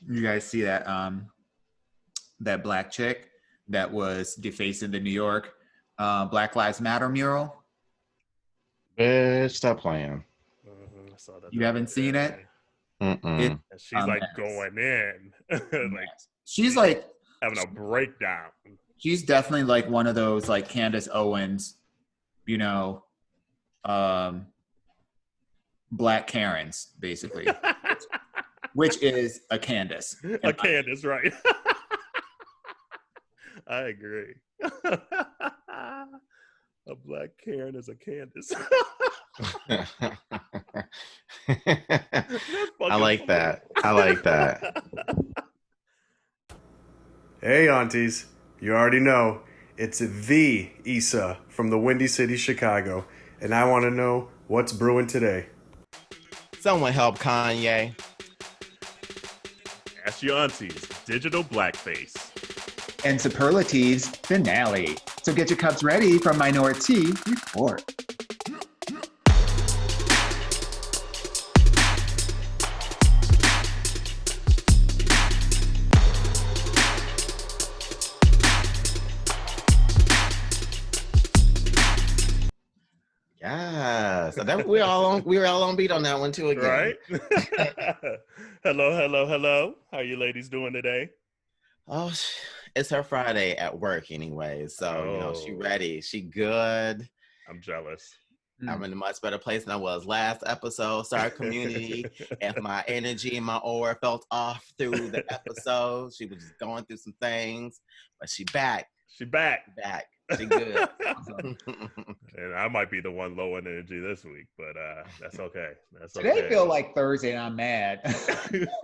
You guys see that that black chick that was defacing the New York Black Lives Matter mural? Bitch, stop playing. I saw that. You haven't seen it? And she's a like mess. going in, like she's like having a breakdown. She's definitely like one of those like Candace Owens, you know, Black Karens, basically, which is a Candace. A Candace, right? I agree. A Black Karen is a Candace. I like that. I like that. Hey, aunties. You already know, it's the Issa from the Windy City, Chicago, and I want to know what's brewing today. Someone help Kanye. Ask your aunties, digital blackface. And SuperlaTEAves Finalé. So get your cups ready for Minority Report. Yeah, so that we were all on beat on that one too again. Right? Hello. How you ladies doing today? Oh, it's her Friday at work anyway, so you know she ready. She good. I'm jealous. I'm in a much better place than I was last episode. Sorry, community, if my energy and my aura felt off through the episode. She was just going through some things, but she back. She back. She good. And I might be the one low in energy this week, but that's okay. Today feel like Thursday and I'm mad.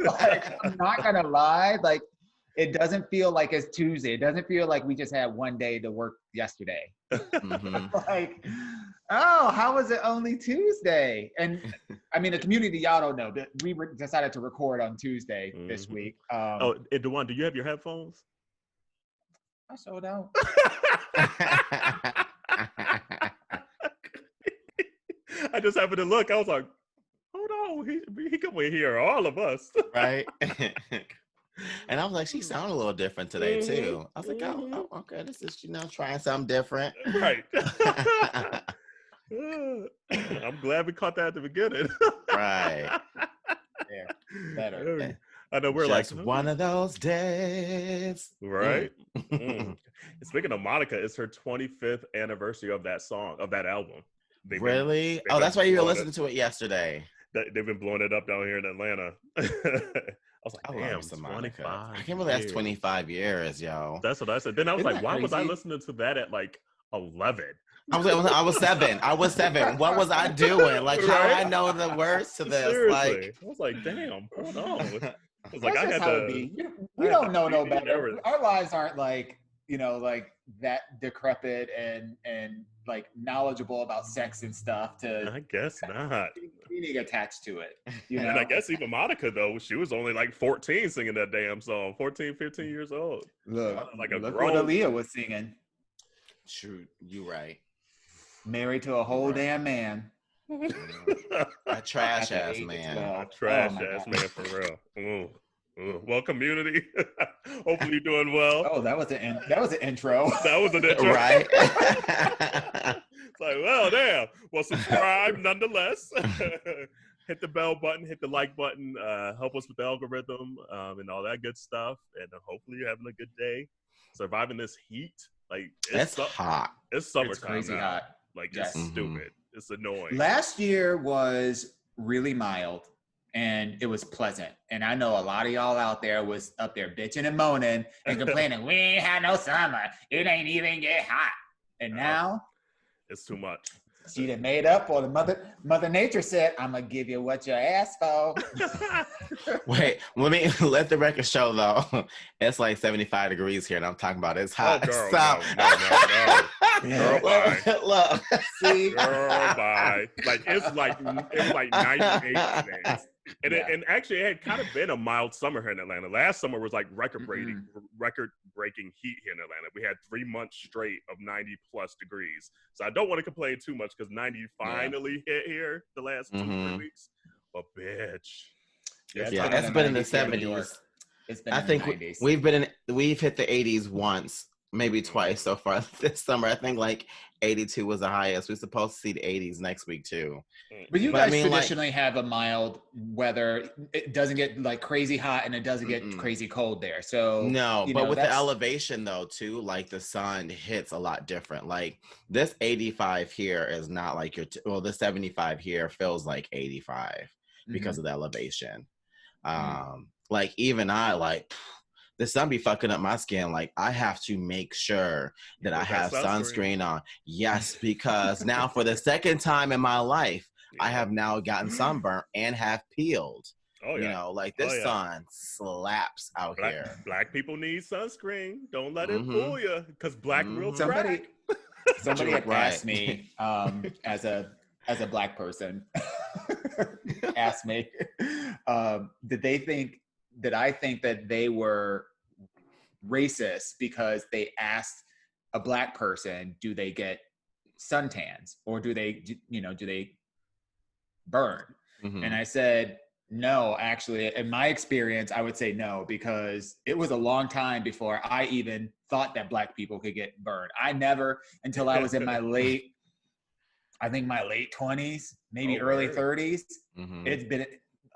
Like, I'm not gonna lie, like it doesn't feel like it's Tuesday. It doesn't feel like we just had one day to work yesterday. Like, oh, how was it only Tuesday? And I mean, the community, y'all don't know, but we decided to record on Tuesday this week. And Dawon, do you have your headphones? I sure don't. I just happened to look. I was like, hold on, he can hear all of us. Right? And I was like, she sounded a little different today too. I was like, oh, okay, this is, trying something different. Right. I'm glad we caught that at the beginning. Right. Yeah, better. I know we're just like one of those days, right? Speaking of Monica, it's her 25th anniversary of that song, of that album. Really? That's why you were listening to it yesterday. They've been blowing it up down here in Atlanta. I was like, damn, 25. I can't believe that's 25 years, yo. That's what I said. Then I was like, why was I listening to that at like 11? I was 7. What was I doing? Like, how I know the words to this? Seriously. Like, I was like, damn, hold on. It's like, I had to. We don't know no better. Our lives aren't like, like that decrepit and like knowledgeable about sex and stuff. I guess not. Being attached to it. And I guess even Monica though, she was only like 14 singing that damn song. 14, 15 years old. Look what Aaliyah was singing. Shoot, you right. Married to a whole damn man. A trash ass man. A trash ass man for real. Well, community. Hopefully you're doing well. Oh, that was an intro. That was an intro, right? It's like, well, damn. Well, subscribe nonetheless. Hit the bell button, hit the like button, help us with the algorithm, and all that good stuff. And hopefully you're having a good day, surviving this heat. Like it's hot. It's summertime. It's crazy now. hot. Like it's stupid. It's annoying. Last year was really mild and it was pleasant. And I know a lot of y'all out there was up there bitching and moaning and complaining, we ain't had no summer. It ain't even get hot. And now it's too much. She done made up, or the Mother Nature said, I'm gonna give you what you asked for. Wait, let the record show though. It's like 75 degrees here, and I'm talking about it's hot. Oh, girl, stop. No. Girl, bye. Look. See? Girl, bye. Like it's like 98 today. And actually, it had kind of been a mild summer here in Atlanta. Last summer was like record-breaking heat here in Atlanta. We had 3 months straight of 90+ degrees. So I don't want to complain too much because 90 finally hit here the last 2 3 weeks. But bitch. It's been in the 70s. It's been I in think the 90s. we've hit the 80s once, maybe twice so far this summer. I think like 82 was the highest. We're supposed to see the 80s next week too. But you guys traditionally have a mild weather. It doesn't get like crazy hot and it doesn't get crazy cold there. So no, but with the elevation though too, like the sun hits a lot different. Like this 85 here is not like the 75 here feels like 85 because of the elevation. Like even the sun be fucking up my skin. Like I have to make sure that I have sunscreen on. Yes, because now for the second time in my life, I have now gotten sunburnt and have peeled. Oh yeah. You know, like this sun slaps out here. Black people need sunscreen. Don't let it fool you, because black real somebody had asked me as a black person asked me did they think that I think that they were racist because they asked a black person, do they get suntans or do they burn? And I said, no, actually, in my experience, I would say no, because it was a long time before I even thought that black people could get burned. I never, until I was in my late 20s, maybe early 30s, it's been,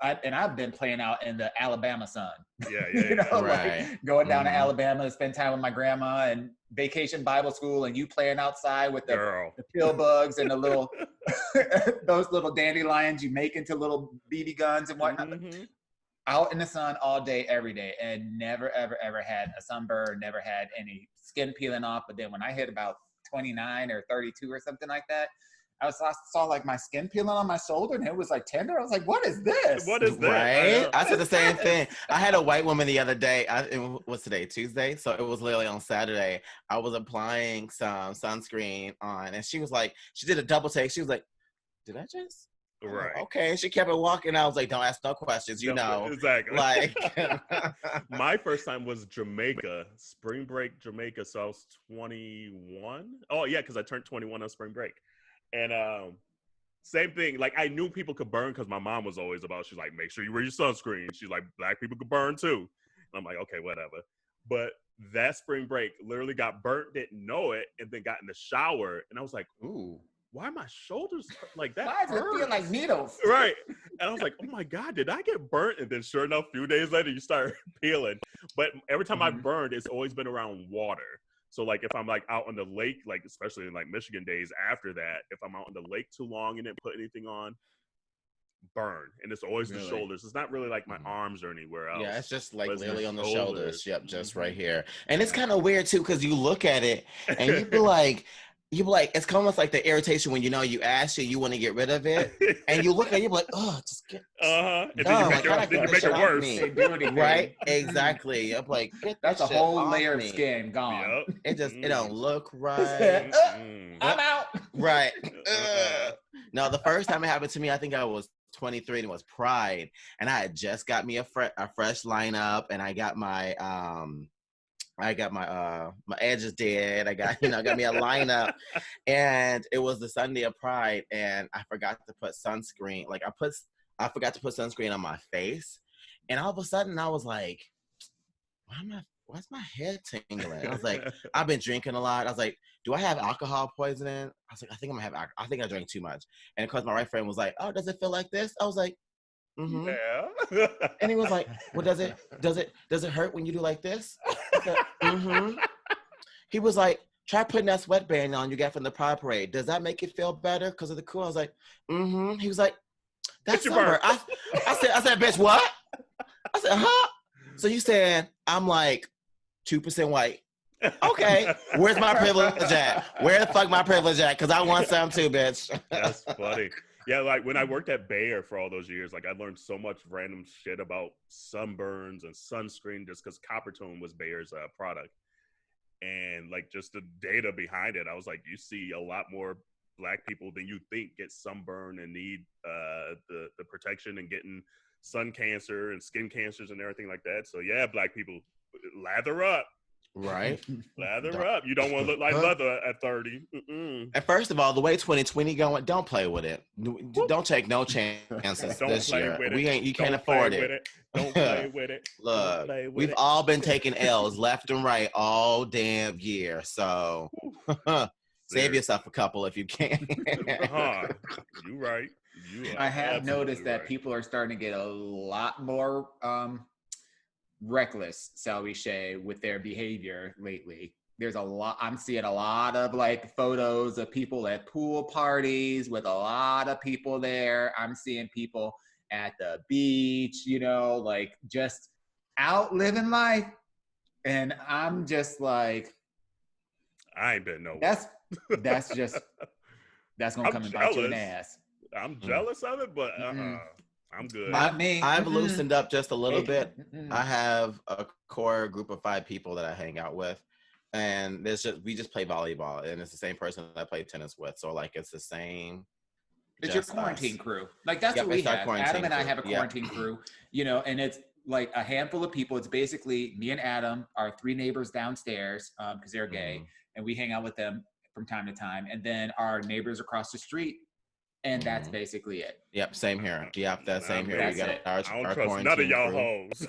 I've been playing out in the Alabama sun. Like going down to Alabama to spend time with my grandma and vacation Bible school, and you playing outside with the pill bugs and the little those little dandelions you make into little BB guns and whatnot. Out in the sun all day, every day, and never, ever, ever had a sunburn, never had any skin peeling off. But then when I hit about 29 or 32 or something like that, I saw like my skin peeling on my shoulder and it was like tender. I was like, what is this? What is this? Right? I said the same thing. I had a white woman the other day. What's today? Tuesday? So it was literally on Saturday. I was applying some sunscreen on and she was like, she did a double take. She was like, did I just? Right. Okay. She kept it walking. I was like, don't ask no questions, Exactly. Like my first time was Jamaica, spring break Jamaica. So I was 21. Oh yeah, because I turned 21 on spring break. And same thing, like I knew people could burn because my mom was always about, she's like, make sure you wear your sunscreen. She's like, black people could burn too. And I'm like, okay, whatever. But that spring break literally got burnt, didn't know it, and then got in the shower. And I was like, ooh, why are my shoulders like that? Why does it feel like needles? Right. And I was like, oh my God, did I get burnt? And then sure enough, a few days later, you start peeling. But every time I burned, it's always been around water. So like if I'm like out on the lake, like especially in like Michigan days after that, if I'm out on the lake too long and didn't put anything on, burn. And it's always the shoulders. It's not really like my arms or anywhere else. Yeah, it's just like literally on the shoulders. Yep, just right here. And it's kind of weird too, because you look at it and you be like, it's almost like the irritation when you ask you want to get rid of it, and you look at it, you be like, oh, just get. And then you make it worse. Right? Exactly. I'm like, that's a whole layer of skin gone. It just it don't look right. I'm out. Right. No, the first time it happened to me, I think I was 23 and it was Pride, and I had just got me a fresh lineup, and I got my my edges dead. I got got me a lineup, and it was the Sunday of Pride, and I forgot to put sunscreen. Like I forgot to put sunscreen on my face, and all of a sudden I was like, why's my head tingling? I was like, I've been drinking a lot. I was like, do I have alcohol poisoning? I was like, I think I think I drank too much. And of course my right friend was like, oh, does it feel like this? I was like, yeah. And he was like, well, does it hurt when you do like this? I said, He was like, try putting that sweatband on you got from the Pride Parade. Does that make it feel better because of the cool? I was like, He was like, that's summer. I said, bitch, what? I said, huh? So you saying I'm like 2% white? Okay, where's my privilege at? Where the fuck my privilege at? Because I want some too, bitch. That's funny. Yeah, like when I worked at Bayer for all those years, like I learned so much random shit about sunburns and sunscreen just because Coppertone was Bayer's product. And like just the data behind it, I was like, you see a lot more black people than you think get sunburn and need the protection and getting sun cancer and skin cancers and everything like that. So yeah, black people, lather up. Right. Lather up. You don't want to look like leather at 30. Mm-mm. And first of all, the way 2020 going, don't play with it. Don't take no chances this year. You can't afford it. Don't play with it. Look, we've all been taking L's left and right all damn year. So save yourself a couple if you can. You right. I have noticed that people are starting to get a lot more reckless, shall we say, with their behavior lately. I'm seeing a lot of like photos of people at pool parties with a lot of people there. I'm seeing people at the beach, like just out living life. And I'm just like, I ain't been nowhere. That's gonna come and bite you in the ass. I'm jealous of it, but I'm good. Not me. I've loosened up just a little bit. I have a core group of 5 people that I hang out with, and we just play volleyball, and it's the same person that I play tennis with. So like it's the same. It's your quarantine crew. Like that's what we have. Adam and I have a quarantine crew, and it's like a handful of people. It's basically me and Adam, our 3 neighbors downstairs, because they're gay, and we hang out with them from time to time, and then our neighbors across the street. And that's basically it. Yep, same here. Yep, that's same here. We got I don't trust none of y'all hoes.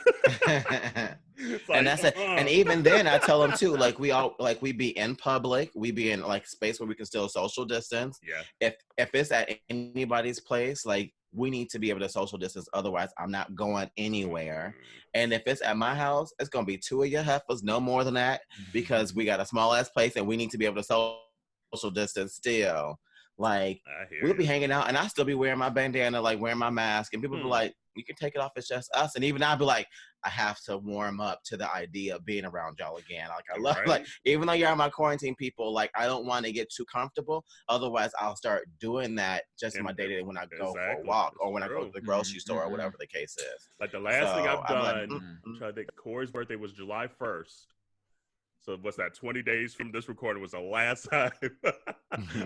And that's it. And even then, I tell them too. Like we be in public, we be in like space where we can still social distance. Yeah. If it's at anybody's place, like we need to be able to social distance. Otherwise, I'm not going anywhere. And if it's at my house, it's gonna be 2 of your heifers, no more than that, because we got a small ass place and we need to be able to social distance still. Like we'll be hanging out and I still be wearing my bandana, like wearing my mask, and people be like, you can take it off, it's just us. And even I'll be like, I have to warm up to the idea of being around y'all again. Like I love like even though you're my quarantine people, like I don't want to get too comfortable. Otherwise I'll start doing that just in my day-to-day when I go for a walk or when I go to the grocery store or whatever the case is. Like the last thing I've done, I'm trying to think, Corey's birthday was July 1st. So what's that, 20 days from this recording was the last time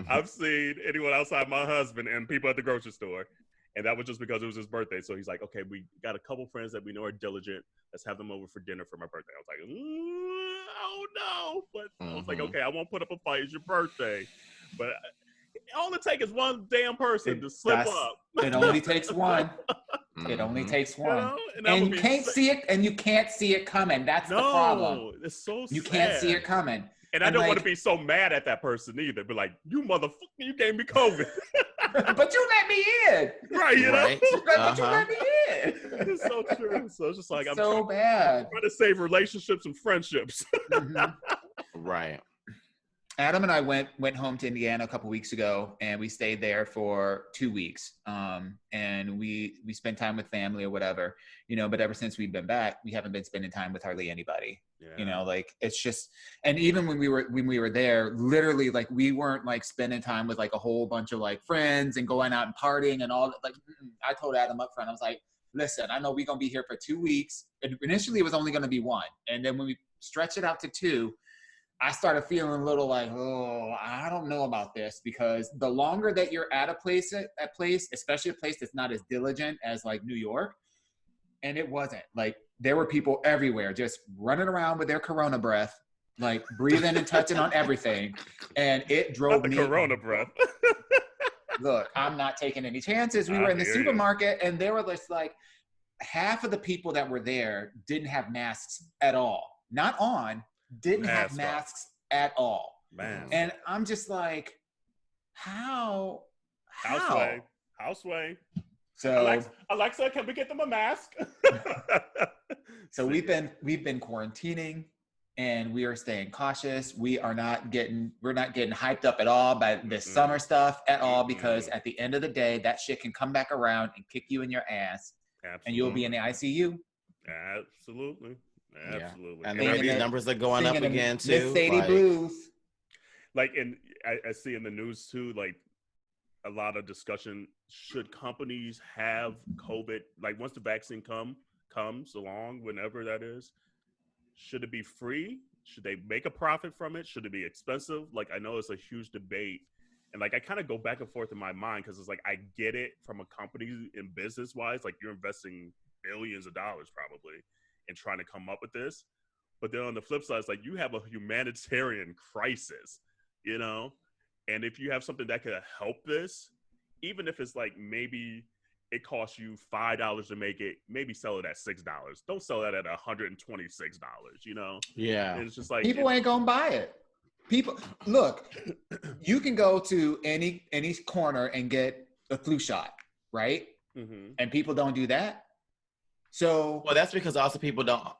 I've seen anyone outside my husband and people at the grocery store. And that was just because it was his birthday. So he's like, okay, we got a couple friends that we know are diligent. Let's have them over for dinner for my birthday. I was like, oh no. But I was like, okay, I won't put up a fight. It's your birthday. But all it takes is one damn person to slip up. It only takes one. It only takes one. And you can't see it, and you can't see it coming. That's the problem. It's so sad. You can't see it coming. And I don't want to be so mad at that person either. But like, you motherfucker, you gave me COVID. But you let me in. Right, you know? But you let me in. It's so true. So it's just like, I'm trying to save relationships and friendships. Right. Adam and I went home to Indiana a couple weeks ago, and we stayed there for 2 weeks. And we spent time with family or whatever, but ever since we've been back, we haven't been spending time with hardly anybody. Like it's just, and even when we were there, literally like we weren't like spending time with like a whole bunch of like friends and going out and partying and all that. Like I told Adam up front, I was like, listen, I know we're going to be here for 2 weeks. And initially it was only going to be 1. And then when we stretched it out to 2, I started feeling a little like, oh, I don't know about this, because the longer that you're at a place, especially a place that's not as diligent as like New York, and it wasn't, like there were people everywhere just running around with their Corona breath, like breathing and touching on everything, and it drove me. Corona breath. Look, I'm not taking any chances. We were in the supermarket, and there were just like half of the people that were there didn't have masks at all, not on. Didn't have masks at all. Man. And I'm just like, how? Houseway. So Alexa, can we get them a mask? So we've been quarantining, and we are staying cautious. We're not getting hyped up at all by this summer stuff at all, because at the end of the day, that shit can come back around and kick you in your ass. Absolutely. And you'll be in the ICU. Absolutely. And the numbers are going up again too. Miss Sadie Blues. Like, and I see in the news too, like a lot of discussion. Should companies have COVID? Like once the vaccine comes along, whenever that is, should it be free? Should they make a profit from it? Should it be expensive? Like I know it's a huge debate, and like I kind of go back and forth in my mind, because it's like I get it from a company in business wise, like you're investing billions of dollars probably and trying to come up with this, But then on the flip side, it's like you have a humanitarian crisis, you know? And if you have something that could help this, even if it's like maybe it costs you $5 to make it, maybe sell it at $6. Don't sell that at $126, you know? Yeah. And it's just like people ain't gonna buy it. People, look, you can go to any corner and get a flu shot, right? Mm-hmm. And people don't do that. So well, that's because also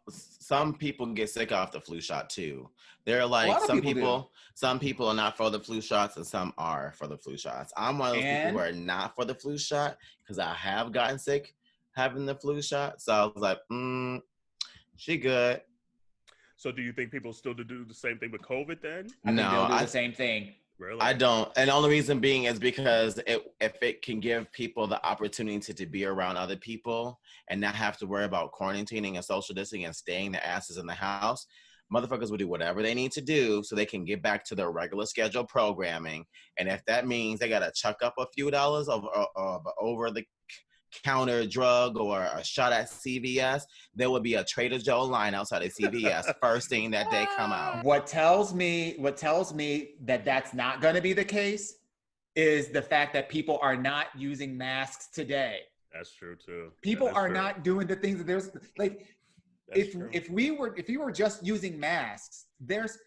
some people get sick off the flu shot too. They're like some people are not for the flu shots and some are for the flu shots. I'm one of those people who are not for the flu shot because I have gotten sick having the flu shot. So I was like, she good. So do you think people still do the same thing with COVID then? I think they'll do the same thing. Really? I don't. And the only reason being is because if it can give people the opportunity to be around other people and not have to worry about quarantining and social distancing and staying their asses in the house, motherfuckers will do whatever they need to do so they can get back to their regular scheduled programming. And if that means they got to chuck up a few dollars of over the counter drug or a shot at CVS, there would be a Trader Joe line outside of CVS first thing that they come out. What tells me that that's not going to be the case is the fact that people are not using masks today. That's true too. People are not doing the things that there's like if we were just using masks, there's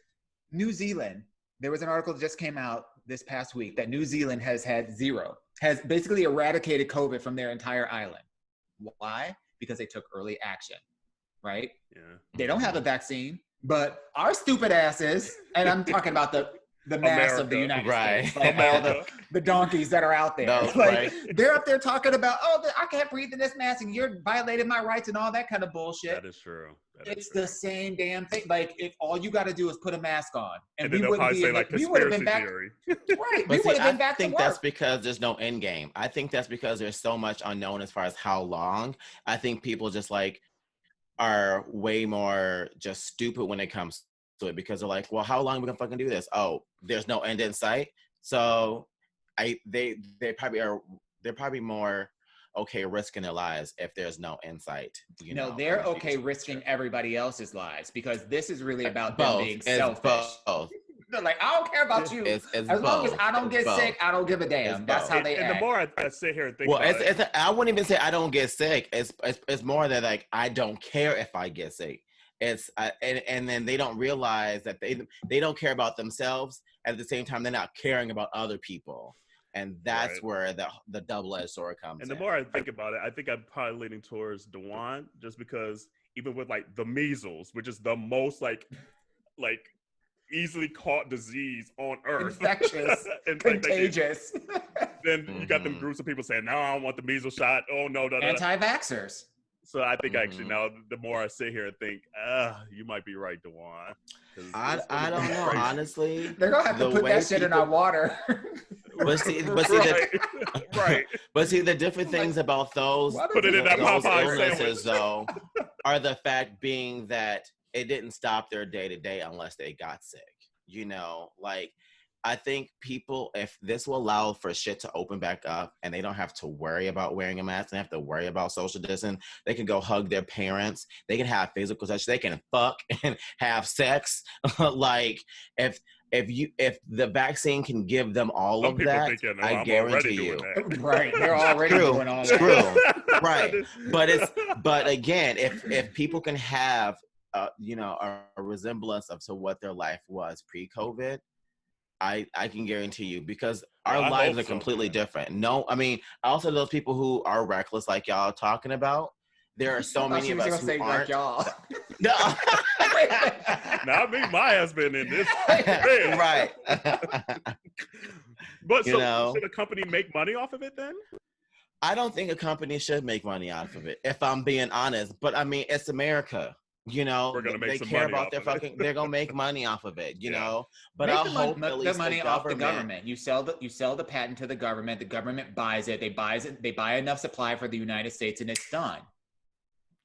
New Zealand. There was an article that just came out this past week that New Zealand has basically eradicated COVID from their entire island. Why? Because they took early action, right? Yeah. They don't have a vaccine, but our stupid asses, and I'm talking about the mass of the United States, like all the donkeys that are out there. No, like right. They're up there talking about, I can't breathe in this mask and you're violating my rights and all that kind of bullshit. That is true. It's the same damn thing. Like if all you got to do is put a mask on, and we wouldn't be in we would have been back. Theory. Right, we would have been back to work. I think that's because there's no end game. I think that's because there's so much unknown as far as how long. I think people just like are way more just stupid when it comes to it because they're like, well, how long are we gonna fucking do this? Oh, there's no end in sight. So they're probably more okay risking their lives if there's no insight. They're okay risking everybody else's lives because this is really about them being selfish. They're like, I don't care about you. As long as I don't get sick, I don't give a damn. That's how they act. And the more I sit here and think about it. I wouldn't even say I don't get sick. It's more that like I don't care if I get sick. And then they don't realize that they don't care about themselves. At the same time, they're not caring about other people. And that's where the double-edged sword comes in. And the more I think about it, I think I'm probably leaning towards Dawon just because even with like the measles, which is the most like easily caught disease on earth. Infectious, contagious. Then you got them groups of people saying, no, I don't want the measles shot. Oh, no. Anti-vaxxers. So I think actually now the more I sit here and think, you might be right, Dawon. I don't know, honestly. They're going to have to put that shit in our water. But see, right. But see, the different things about those illnesses, though, are the fact being that it didn't stop their day-to-day unless they got sick. Like, I think people, if this will allow for shit to open back up and they don't have to worry about wearing a mask, they have to worry about social distancing, they can go hug their parents, they can have physical touch, they can fuck and have sex. Like, if the vaccine can give them all of that, I guarantee you. Right, they're already doing all that. True, right. But again, if people can have a resemblance to what their life was pre-COVID, I can guarantee you, because our lives are completely different. No, I mean, also those people who are reckless, like y'all talking about, there are so many of us who aren't. Like y'all. No. Not me, my husband in this. Right. But should a company make money off of it then? I don't think a company should make money off of it, if I'm being honest. But I mean, it's America. We're gonna make some money off of it. They're gonna make money off of it, But I'll hope at least the money off the government. You sell the patent to the government buys it, they buy enough supply for the United States, and it's done.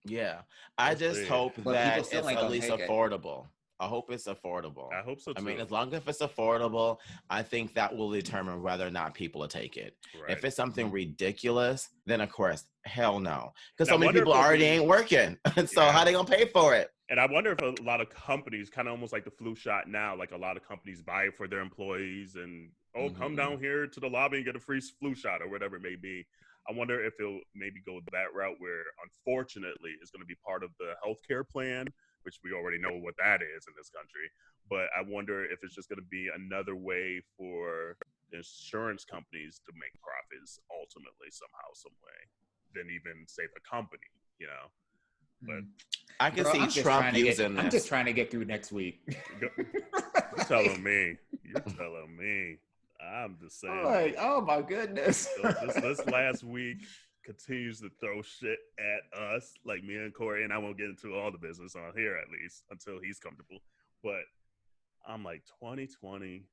Yeah. I just hope that it's at least affordable. I hope it's affordable. I hope so too. I mean, as long as it's affordable, I think that will determine whether or not people will take it. Right. If it's something ridiculous, then of course, hell no. Because And so many people already ain't working. So how they gonna pay for it? And I wonder if a lot of companies, kind of almost like the flu shot now, like a lot of companies buy it for their employees and, come down here to the lobby and get a free flu shot or whatever it may be. I wonder if it'll maybe go that route where, unfortunately, it's going to be part of the healthcare plan, which we already know what that is in this country. But I wonder if it's just going to be another way for insurance companies to make profits ultimately somehow, some way, than even say the company, But I can see Trump using this. I'm just trying to get through next week. You're telling me. I'm just saying. Like, oh my goodness. This last week continues to throw shit at us, like me and Corey, and I won't get into all the business on here at least until he's comfortable. But I'm like 2020.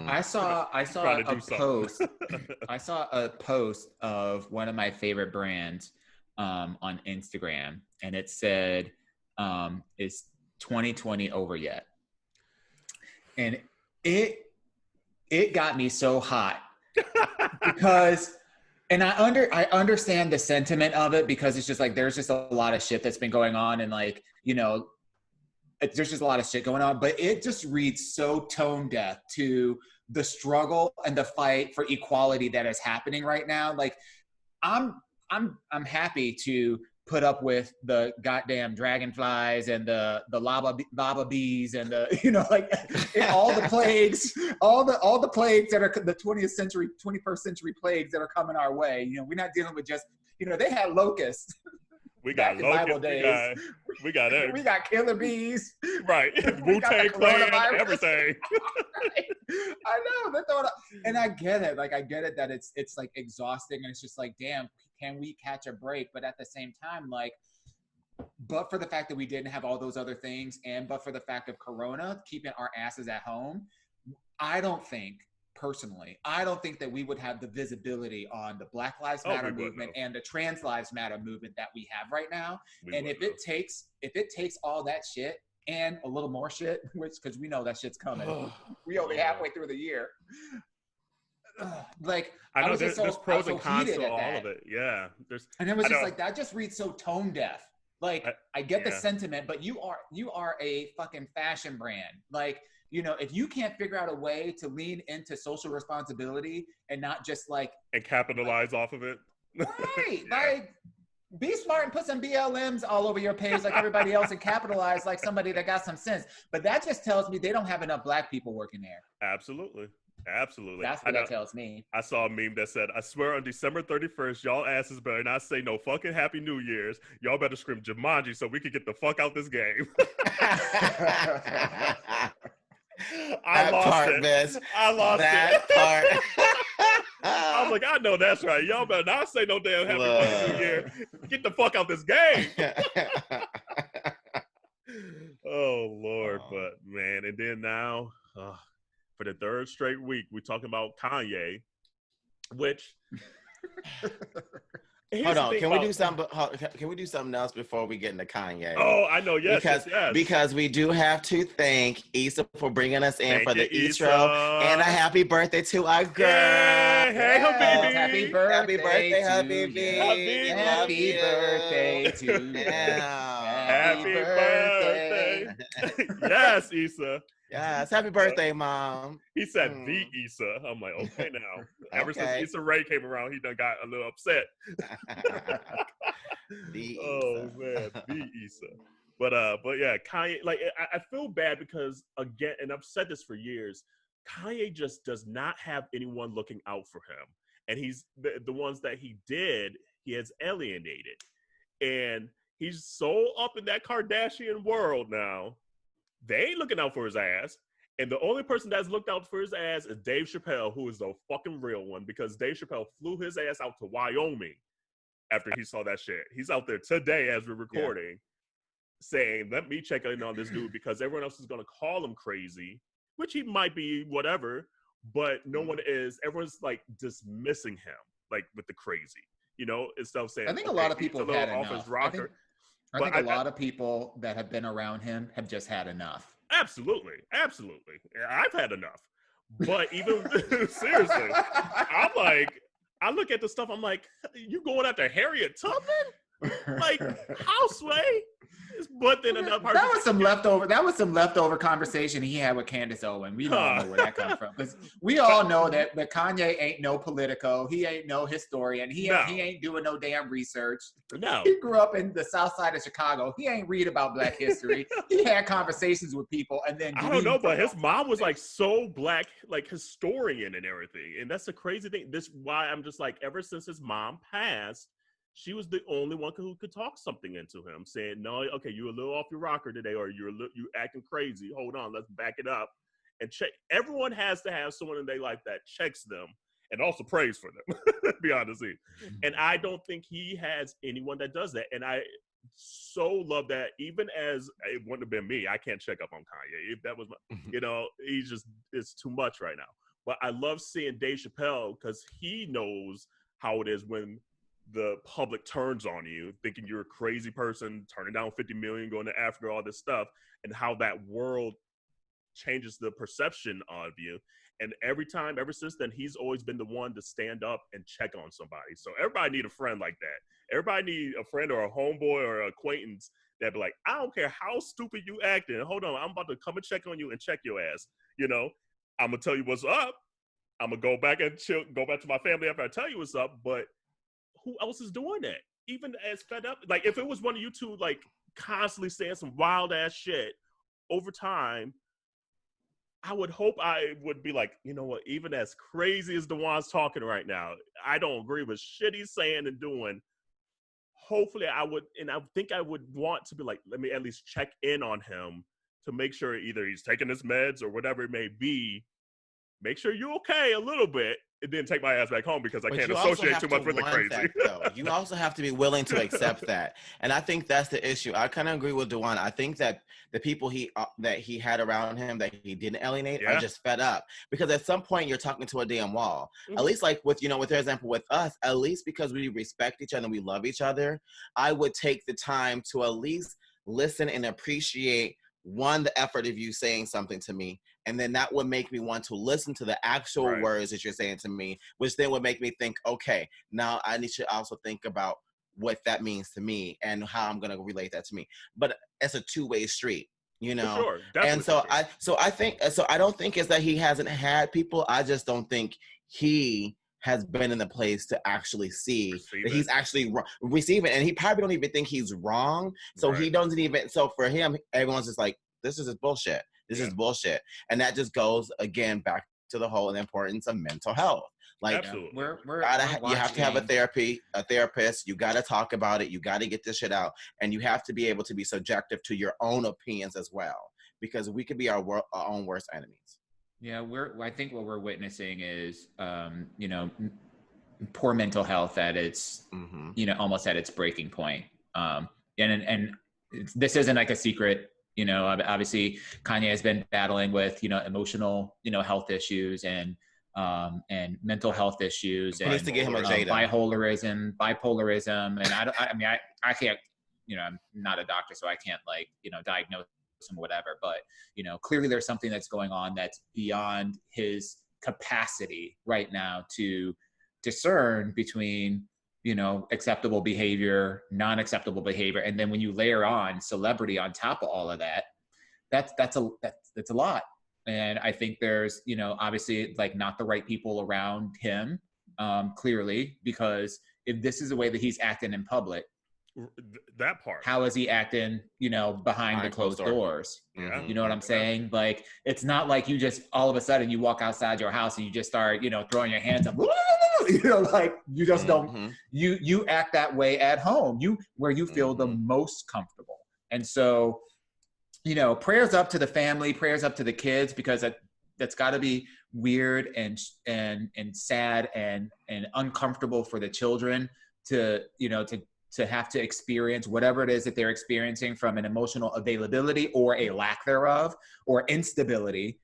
I saw a post. I saw a post of one of my favorite brands on Instagram, and it said, "Is 2020 over yet?" And it got me so hot because, and I understand the sentiment of it, because it's just like there's just a lot of shit that's been going on, and like, there's just a lot of shit going on, but it just reads so tone deaf to the struggle and the fight for equality that is happening right now. Like, I'm happy to put up with the goddamn dragonflies and the lava bees and the all the plagues, all the plagues that are the 21st century plagues that are coming our way. We're not dealing with just they had locusts. We got Bible days. We got we got killer bees. Right. Wu-Tang Clan, everything. I know. And I get it. Like, I get it that it's like exhausting, and it's just like, damn, can we catch a break? But at the same time, like, but for the fact that we didn't have all those other things, and but for the fact of Corona keeping our asses at home, I don't think that we would have the visibility on the Black Lives Matter movement and the Trans Lives Matter movement that we have right now. If it takes all that shit and a little more shit, because we know that shit's coming. We only halfway through the year. Like, I know there's pros and cons to all of it. Yeah. And it was just like, that just reads so tone deaf. Like, I get the sentiment, but you are a fucking fashion brand. Like, if you can't figure out a way to lean into social responsibility and not just and capitalize off of it. Right. Like, be smart and put some BLMs all over your page like everybody else, and capitalize like somebody that got some sense. But that just tells me they don't have enough Black people working there. Absolutely. That's what that tells me. I saw a meme that said, "I swear on December 31st, y'all asses better not say no fucking Happy New Year's. Y'all better scream Jumanji so we can get the fuck out this game." I lost it. I was like, I know that's right. Y'all better not say no damn Happy New Year. Get the fuck out this game. Oh, Lord. But, man, and then now, for the third straight week, we're talking about Kanye, which... Hold on, can we do something else before we get into Kanye? Oh, I know, yes, because we do have to thank Issa for bringing us in for the Eastro, and a happy birthday to our girl. Yay! Hey, Habibi! Happy birthday, Habibi! Happy birthday to you! Happy birthday! Yes, Issa. Yes, happy birthday, Mom. He said the Issa. I'm like, okay now. Ever since Issa Rae came around, he done got a little upset. Oh man, the Issa. But yeah, Kanye, like I feel bad because, again, and I've said this for years, Kanye just does not have anyone looking out for him. And he's the ones that he did, he has alienated. And he's so up in that Kardashian world now. They ain't looking out for his ass. And the only person that's looked out for his ass is Dave Chappelle, who is the fucking real one, because Dave Chappelle flew his ass out to Wyoming after he saw that shit. He's out there today as we're recording saying, let me check in on this dude because everyone else is going to call him crazy, which he might be, whatever, but no one is. Everyone's like dismissing him, like with the crazy, instead of saying, I think a lot of people have had enough. I think a lot of people that have been around him have just had enough. Absolutely. I've had enough. But even seriously, I look at the stuff, I'm like, you going after Harriet Tubman? Like, Houseway? But then another person. That was some leftover conversation he had with Candace Owen. We don't know where that comes from. Because we all know that Kanye ain't no Politico. He ain't no historian. He ain't doing no damn research. No. He grew up in the south side of Chicago. He ain't read about Black history. He had conversations with people and then I don't know, but his mom was like so Black, like historian and everything. And that's the crazy thing. This why I'm just like, ever since his mom passed, she was the only one who could talk something into him, saying, no, okay, you're a little off your rocker today, or you acting crazy. Hold on, let's back it up and check. Everyone has to have someone in their life that checks them and also prays for them, to be honest with you. And I don't think he has anyone that does that. And I so love that, even as it wouldn't have been me, I can't check up on Kanye. If that was my, it's too much right now. But I love seeing Dave Chappelle because he knows how it is when the public turns on you, thinking you're a crazy person, turning down 50 million, going to Africa, all this stuff, and how that world changes the perception of you. And ever since then, he's always been the one to stand up and check on somebody. So everybody need a friend like that. Everybody need a friend or a homeboy or an acquaintance that be like, I don't care how stupid you acting. Hold on, I'm about to come and check on you and check your ass. I'm gonna tell you what's up. I'm gonna go back and go back to my family after I tell you what's up. But who else is doing that? Even as fed up, like if it was one of you two, like constantly saying some wild ass shit over time, I would hope I would be like, you know what? Even as crazy as Dawon's talking right now, I don't agree with shit he's saying and doing. Hopefully, I would, and I think I would want to be like, let me at least check in on him to make sure either he's taking his meds or whatever it may be. Make sure you're okay a little bit, and then take my ass back home because I can't associate too much with the crazy. You also have to be willing to accept that, and I think that's the issue. I kind of agree with Dawon. I think that the people that he had around him that he didn't alienate are just fed up, because at some point you're talking to a damn wall. Mm-hmm. At least like with their example with us, at least because we respect each other and we love each other, I would take the time to at least listen and appreciate the effort of you saying something to me. And then that would make me want to listen to the actual words that you're saying to me, which then would make me think, okay, now I need to also think about what that means to me and how I'm going to relate that to me. But it's a two-way street, For sure. And so I don't think it's that he hasn't had people. I just don't think he has been in the place to actually see that he's actually receiving it. And he probably don't even think he's wrong. So he doesn't even, so for him, everyone's just like, this is just bullshit. This is bullshit. And that just goes, again, back to the whole importance of mental health. Like, you have to have a therapist. You got to talk about it. You got to get this shit out. And you have to be able to be subjective to your own opinions as well, because we could be our own worst enemies. Yeah, I think what we're witnessing is, poor mental health at its, almost at its breaking point. And this isn't like a secret. Obviously Kanye has been battling with, emotional, health issues and mental health issues. He needs to get him a Jada. Bipolarism. And I can't, I'm not a doctor, so I can't diagnose him or whatever, but clearly there's something that's going on that's beyond his capacity right now to discern between acceptable behavior, non-acceptable behavior. And then when you layer on celebrity on top of all of that, that's a lot. And I think there's, obviously like not the right people around him, clearly, because if this is the way that he's acting in public, that part, how is he acting, behind the closed doors? Yeah. You know what I'm saying? Like, it's not like you just all of a sudden you walk outside your house and you just start, throwing your hands up, like you just don't, you act that way at home, where you feel the most comfortable. And so, prayers up to the family, prayers up to the kids, because that's got to be weird and sad and uncomfortable for the children to have to experience whatever it is that they're experiencing, from an emotional availability or a lack thereof, or instability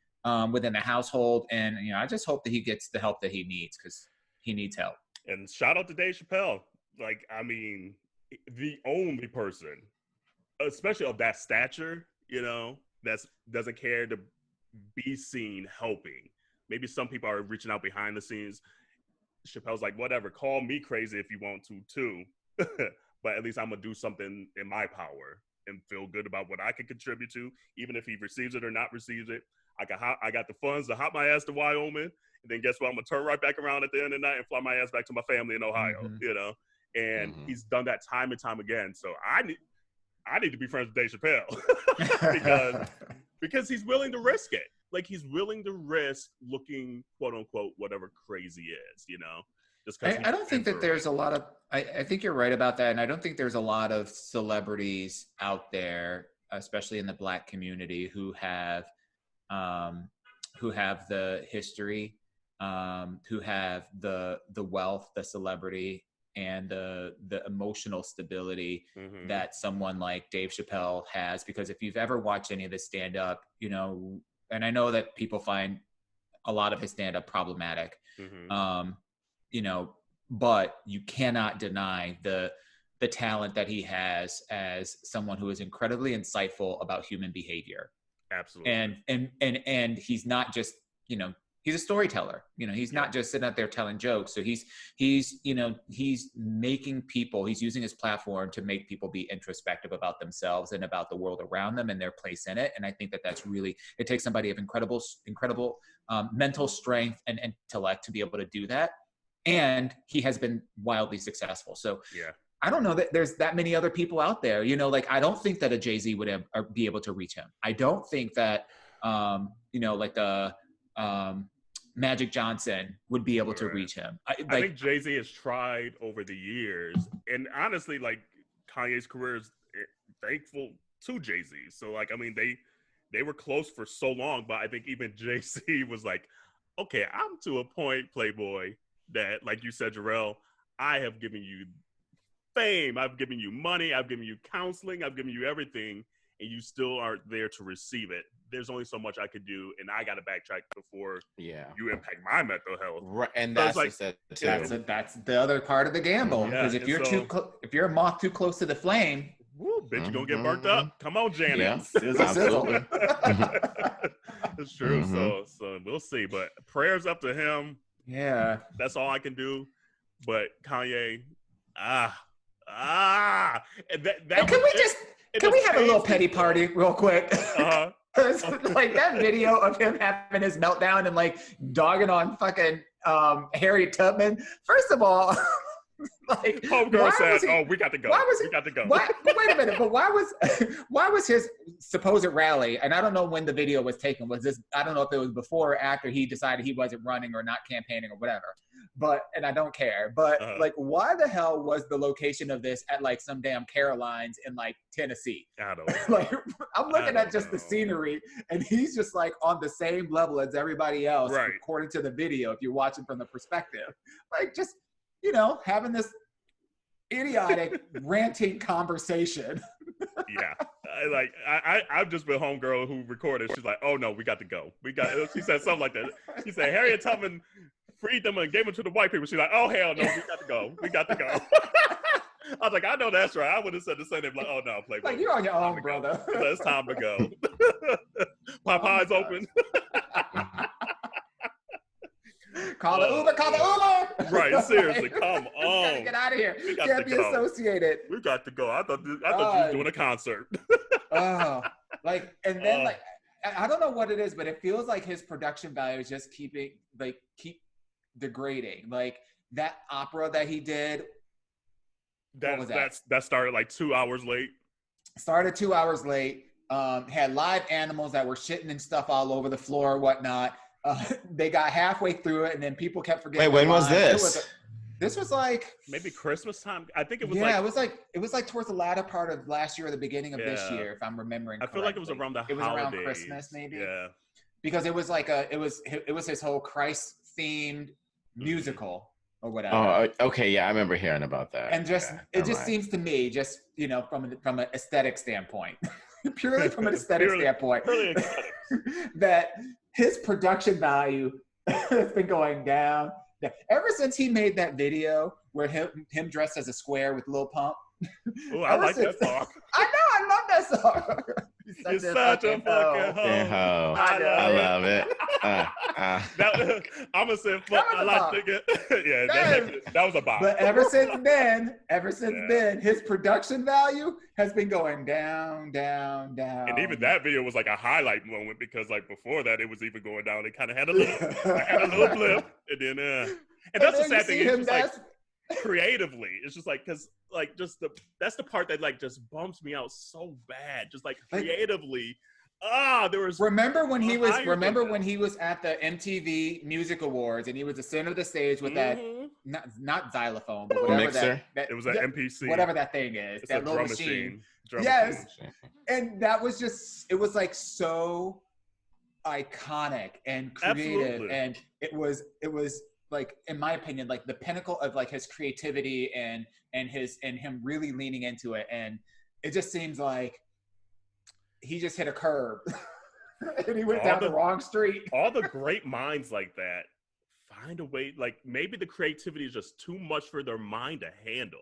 within the household. And, I just hope that he gets the help that he needs, because he needs help. And shout out to Dave Chappelle. Like, the only person especially of that stature, you know, that doesn't care to be seen helping. Maybe some people are reaching out behind the scenes. Chappelle's like, whatever, call me crazy if you want to too, but at least I'm gonna do something in my power and feel good about what I can contribute to, even if he receives it or not receives it. I got the funds to hop my ass to Wyoming, and then guess what? I'm gonna turn right back around at the end of the night and fly my ass back to my family in Ohio. You know, and he's done that time and time again. So I need to be friends with Dave Chappelle because he's willing to risk it. Like, he's willing to risk looking, quote unquote, whatever crazy is, you know? Just I don't think that there's a lot of, I think you're right about that. And I don't think there's a lot of celebrities out there, especially in the Black community, who have the history, who have the wealth, the celebrity, and the emotional stability that someone like Dave Chappelle has. Because if you've ever watched any of this stand-up, you know, and I know that people find a lot of his stand-up problematic, you know, but you cannot deny the talent that he has as someone who is incredibly insightful about human behavior. Absolutely. And he's not just, you know, he's a storyteller. You know, he's not just sitting out there telling jokes. So he's you know, he's making people, he's using his platform to make people be introspective about themselves and about the world around them and their place in it. And I think that that's really, it takes somebody of incredible mental strength and intellect to be able to do that. And he has been wildly successful. So yeah, I don't know that there's that many other people out there, you know, like, I don't think that a Jay-Z would be able to reach him. I don't think that, you know, like the, Magic Johnson would be able to reach him. I think Jay-Z has tried over the years, and honestly, like, Kanye's career is thankful to Jay-Z. So, like, I mean, they were close for so long, but I think even Jay-Z was like, okay, I'm to a point, Playboy, that, like you said, Jarrell, I have given you fame, I've given you money, I've given you counseling, I've given you everything, and you still aren't there to receive it. There's only so much I could do, and I got to backtrack before you impact my mental health. Right, and so that's like, that's the other part of the gamble. Because if you're if you're a moth too close to the flame, woo, bitch, you're gonna get burnt up. Come on, Janet. Yeah, absolutely. It's true. So we'll see. But prayers up to him. Yeah, that's all I can do. But Kanye, and can we have a little petty party real quick? Like, that video of him having his meltdown and like dogging on fucking Harriet Tubman. First of all, like, homegirl said, we got to go. We got to go. Wait a minute, but why was his supposed rally? And I don't know when the video was taken. Was this? I don't know if it was before or after he decided he wasn't running or not campaigning or whatever. But, and I don't care. But like, why the hell was the location of this at like some damn Carolines in like Tennessee? I don't know. Like, I'm looking at just the scenery, and he's just like on the same level as everybody else, according to the video. If you're watching from the perspective, like, just, you know, having this idiotic ranting conversation. Yeah, I've just been homegirl who recorded. She's like, "Oh no, we got to go. She said something like that. She said Harriet Tubman freed them and gave them to the white people. She's like, "Oh hell no, we got to go. We got to go." I was like, "I know that's right." I would have said the same thing. Like, "Oh no, Playboy. Like, you're on your own, brother. It's time to go." Popeye's open. Call the Uber. Right, seriously, come on. Gotta get out of here. Can't be associated. We got to go. I thought you were doing a concert. Like, and then like, I don't know what it is, but it feels like his production value is just keep degrading. Like, that opera that he did. That started like 2 hours late. Started 2 hours late. Had live animals that were shitting and stuff all over the floor or whatnot. They got halfway through it, and then people kept forgetting. Wait, when was this? This was like maybe Christmas time. I think it was. Yeah, it was like towards the latter part of last year or the beginning of this year, if I'm remembering. I feel like it was around the holidays. It was around Christmas, maybe. Yeah. Because it was like it was his whole Christ themed musical or whatever. Oh, okay, yeah, I remember hearing about that. And it just seems to me, just, you know, from an aesthetic standpoint, purely from an aesthetic standpoint, that his production value has been going down. Ever since he made that video where him dressed as a square with Lil Pump. Oh, I like that talk. I know, I love Yes. You're such a fucking hoe. I love it. I'm gonna say fuck. I like thinking. Yeah, that was a bop. But ever since then, his production value has been going down, down, down. And even that video was like a highlight moment because like before that, it was even going down. It kind of had a little blip, and then and that's the sad thing. It's just like creatively, it's just like because like just that's the part that like just bumps me out so bad. Just like creatively. There was. Remember when he was at the MTV Music Awards and he was the center of the stage with that not xylophone, but whatever mixer. It was an MPC, whatever that thing is, it's that little machine. Yes, and that was just it was like so iconic and creative, and it was like in my opinion like the pinnacle of like his creativity and him really leaning into it, and it just seems like he just hit a curb and he went down the wrong street. All the great minds like that find a way, like maybe the creativity is just too much for their mind to handle.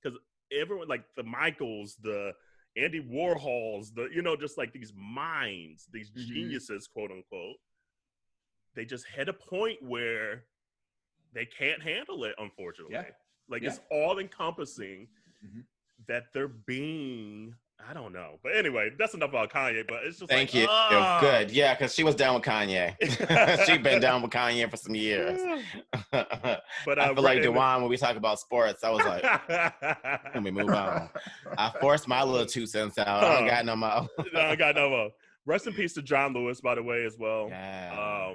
Because everyone, like the Michaels, the Andy Warhols, just like these minds, these geniuses, quote unquote, they just hit a point where they can't handle it, unfortunately. It's all encompassing that they're being, I don't know. But anyway, that's enough about Kanye, but it's just Thank you. Good. Yeah, because she was down with Kanye. She's been down with Kanye for some years. But I feel like Dawon, when we talk about sports, I was like, can we move on? I forced my little 2 cents out. I don't got no more. I got no more. Rest in peace to John Lewis, by the way, as well. Yeah.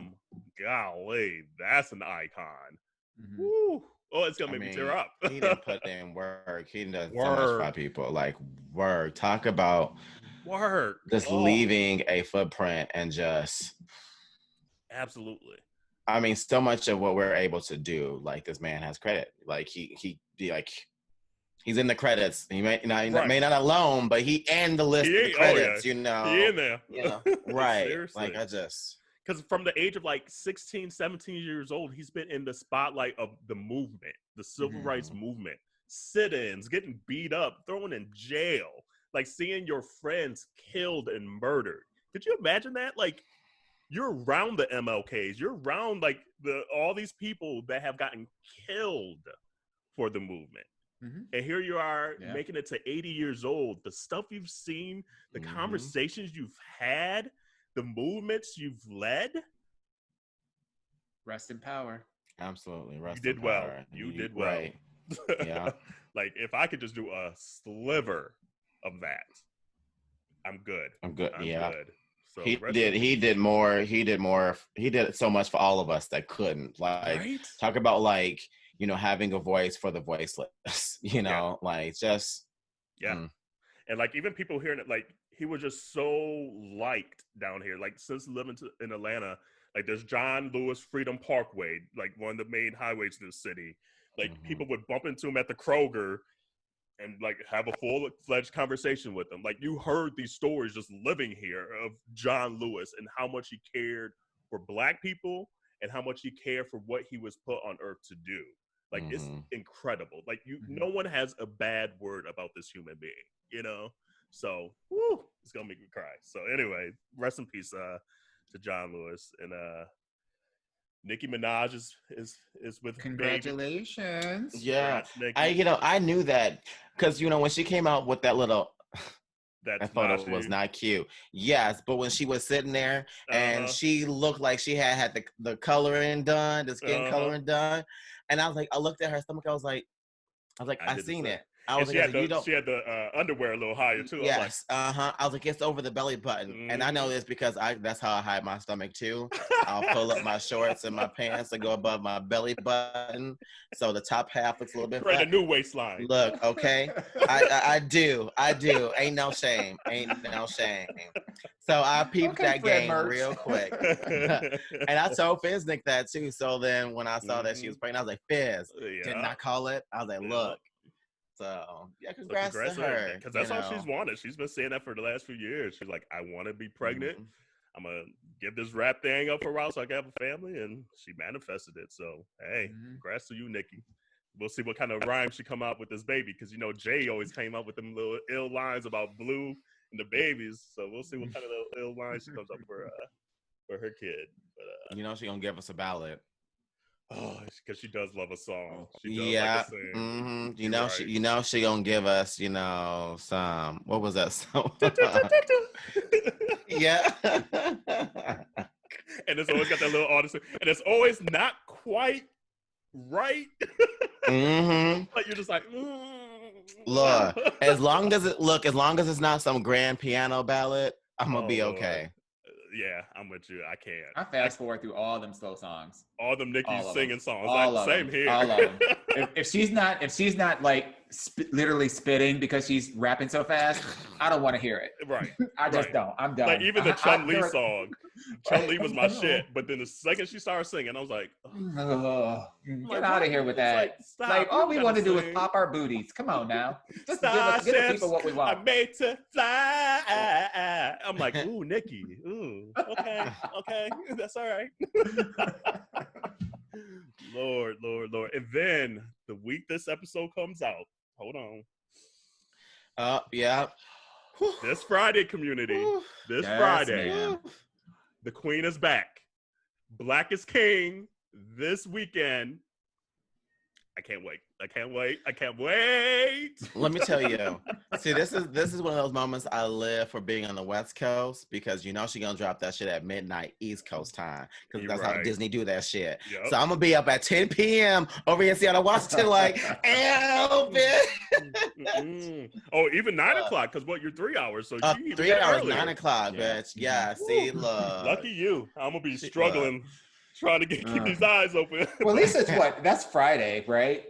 Golly, that's an icon. Woo. Oh, it's gonna make me tear up. He didn't put in work. He done so much for people. Like work. Talk about work. Just leaving a footprint and just absolutely. I mean, so much of what we're able to do, like this man has credit. Like he's in the credits. He may not alone, but he and the list of the credits. He in there. Right. Seriously. Like I just. Because from the age of like 16, 17 years old, he's been in the spotlight of the movement, the civil rights movement, sit-ins, getting beat up, thrown in jail, like seeing your friends killed and murdered. Could you imagine that? Like you're around the MLKs, you're around like all these people that have gotten killed for the movement. And here you are making it to 80 years old. The stuff you've seen, the conversations you've had, the movements you've led. Rest in power. Absolutely. You did well. You did well. Right. Yeah. Like if I could just do a sliver of that, I'm good. I'm good. I'm good. So he did more. He did so much for all of us that couldn't. Like talk about like, having a voice for the voiceless, like just. Yeah. And like even people hearing it, like he was just so liked down here. Like since living in Atlanta, like there's John Lewis Freedom Parkway, like one of the main highways to the city. Like people would bump into him at the Kroger and like have a full-fledged conversation with him. Like you heard these stories just living here of John Lewis and how much he cared for Black people and how much he cared for what he was put on earth to do. Like it's incredible. Like no one has a bad word about this human being, So, it's gonna make me cry. So anyway, rest in peace to John Lewis, and Nicki Minaj is with congratulations. Baby. Yeah, I knew that because when she came out with that little. I thought it was not cute. Yes, but when she was sitting there and she looked like she had the coloring done, the skin coloring done, and I was like, I looked at her stomach, I was like, I seen it. I was she had the underwear a little higher too. Yes, I was like, it's over the belly button, and I know this because that's how I hide my stomach too. I'll pull up my shorts and my pants and go above my belly button, so the top half looks a little bit. Create a new waistline. Look, okay, I do. Ain't no shame. So I peeped that game real quick, and I told Fiznick that too. So then when I saw that she was pregnant, I was like, Fizz, didn't I call it? I was like, look. So congrats to her because that's all she's wanted. She's been saying that for the last few years. She's like, I want to be pregnant. I'm gonna give this rap thing up for a while so I can have a family, and she manifested it. So hey, congrats to you, Nicki. We'll see what kind of rhyme she come out with this baby because Jay always came up with them little ill lines about blue and the babies. So we'll see what kind of little line she comes up for her kid. But you know she gonna give us a ballad. Oh, because she does love a song. She does Yeah. like to sing. Mm-hmm. Right. You know she gonna give us, you know, some, what was that song? Yeah. And it's always got that little artist, and it's always not quite right. Mm-hmm. Like you're just like, Look, as long as it's not some grand piano ballad, I'm gonna be okay. Lord. Yeah, I'm with you. I can't. I fast forward through all them slow songs. All them Nicki singing songs. All like same them. here. All of them. If she's not like literally spitting because she's rapping so fast, I don't want to hear it. Right. I just don't. I'm done. Like even the Chun-Li song. Chun-Li was my shit. But then the second she started singing, I was like, get out of here with that. Like all we want to do is pop our booties. Come on now. Just give the people what we want. I'm made to fly. I'm like, ooh, Nicki. Ooh, okay. That's all right. Lord. And then the week this episode comes out, hold on. Yeah. This Friday, community. This Friday. Man. The Queen is back. Black is King this weekend. I can't wait. Let me tell you. See, this is one of those moments I live for being on the West Coast because you know she's gonna drop that shit at midnight East Coast time because that's how Disney do that shit. Yep. So I'm gonna be up at 10 p.m. over here in Seattle, Washington, like, Elvis. Oh, even 9 o'clock because you're 3 hours, so you 3 hours, earlier. 9 o'clock, bitch. Yeah, see, look. Lucky you. I'm gonna be struggling. Trying to keep these eyes open. Well, at least it's that's Friday, right?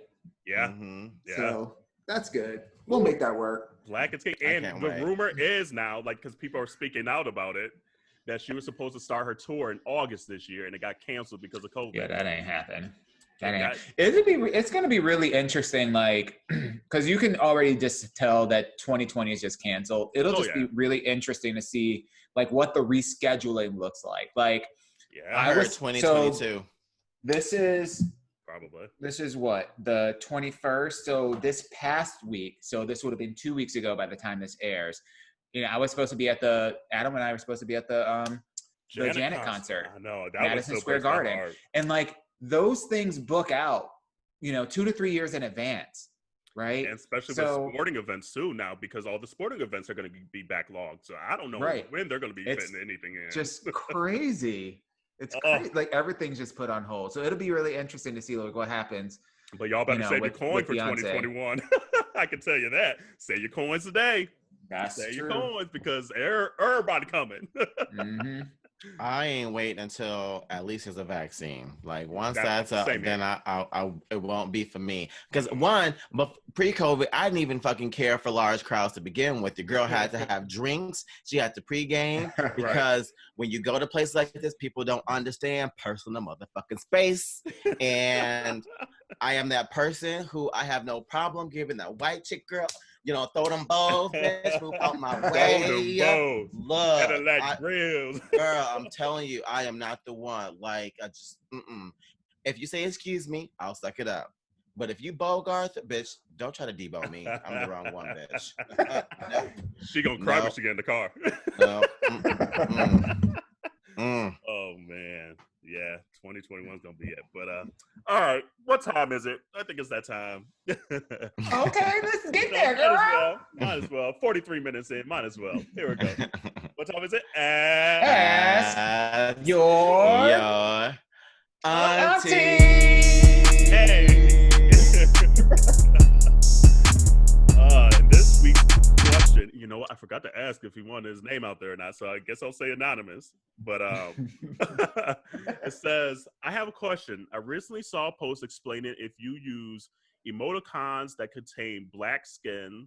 Yeah. Mm-hmm. Yeah. So that's good. We'll make that work. Black is King. And the rumor is now, like, because people are speaking out about it, that she was supposed to start her tour in August this year, and it got canceled because of COVID. Yeah, that ain't happening. It's going to be really interesting, like, because you can already just tell that 2020 is just canceled. It'll be really interesting to see, like, what the rescheduling looks like. Like, yeah, I heard 2022. So this is probably. This is what, the 21st. So this past week. So this would have been 2 weeks ago by the time this airs. You know, Adam and I were supposed to be at the Janet concert. I know that Madison was so Square Garden, and like those things book out, 2 to 3 years in advance. Right. And especially with sporting events too now, because all the sporting events are going to be backlogged. So I don't know when they're going to be fitting anything in. Just crazy. It's crazy. Like everything's just put on hold. So it'll be really interesting to see like what happens. But y'all better save your coin for 2021. I can tell you that. Save your coins today. Save your coins because everybody coming. Mm-hmm. I ain't waiting until at least there's a vaccine. Like once that's up, then I it won't be for me. Because but pre-COVID, I didn't even fucking care for large crowds to begin with. The girl had to have drinks. She had to pregame because when you go to places like this, people don't understand personal motherfucking space. And I am that person who I have no problem giving that white chick girl. Throw them bows, bitch, move out my way. Look, girl, I'm telling you, I am not the one. Like, I just, If you say excuse me, I'll suck it up. But if you Bogart, bitch, don't try to debo me. I'm the wrong one, bitch. No. She gonna cry when she get in the car. No. Oh, man. Yeah, 2021 is gonna be it. But all right, what time is it? I think it's that time. Okay, let's get there, girl. Might as well. 43 minutes in. Might as well. Here we go. What time is it? Ask your auntie. Hey. And this week's question, you know what? I forgot to ask if he wanted his name out there or not, so I guess I'll say anonymous. But it says, I have a question. I recently saw a post explaining if you use emoticons that contain black skin,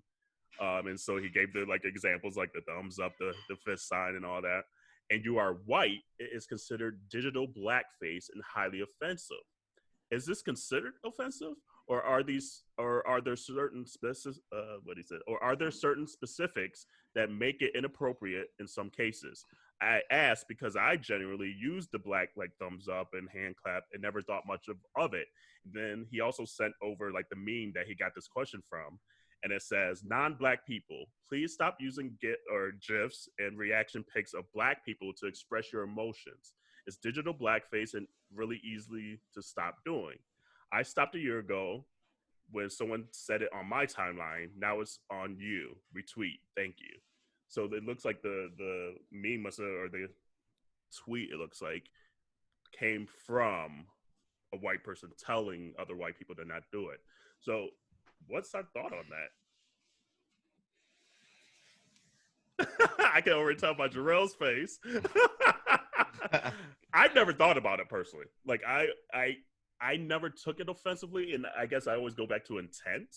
and so he gave the examples like the thumbs up, the fist sign, and all that, and you are white, it is considered digital blackface and highly offensive. Is this considered offensive? Or are there certain specifics that make it inappropriate in some cases? I ask because I generally use the black thumbs up and hand clap and never thought much of it. Then he also sent over the meme that he got this question from, and it says, "Non-Black people, please stop using GIFs and reaction pics of Black people to express your emotions. It's digital blackface and really easily to stop doing. I stopped a year ago when someone said it on my timeline. Now it's on you. Retweet. Thank you." So it looks like the meme or the tweet, it looks like, came from a white person telling other white people to not do it. So what's our thought on that? I can already tell by Jarrell's face. I've never thought about it personally. Like I never took it offensively, and I guess I always go back to intent.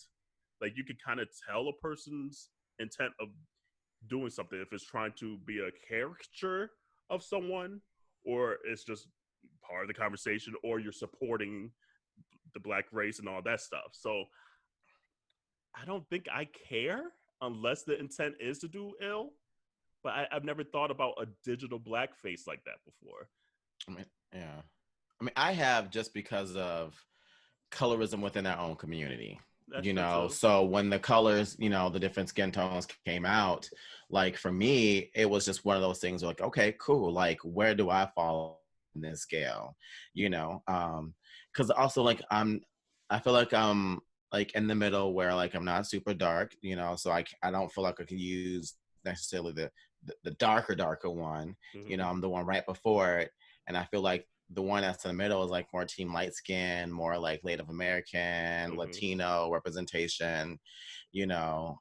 Like you could kind of tell a person's intent of doing something if it's trying to be a caricature of someone, or it's just part of the conversation, or you're supporting the Black race and all that stuff. So I don't think I care unless the intent is to do ill. But I've never thought about a digital blackface like that before. I mean, yeah. I mean, I have, just because of colorism within our own community. That's you know, true. so when the colors, you know, the different skin tones came out, like for me, it was just one of those things like, okay, cool. Like, where do I fall in this scale? You know, because also like I feel like I'm like in the middle where like I'm not super dark, you know, so I don't feel like I can use necessarily the darker one. Mm-hmm. You know, I'm the one right before it, and I feel like the one that's in the middle is like more team light skin, more like Native American, Mm-hmm. Latino representation, you know.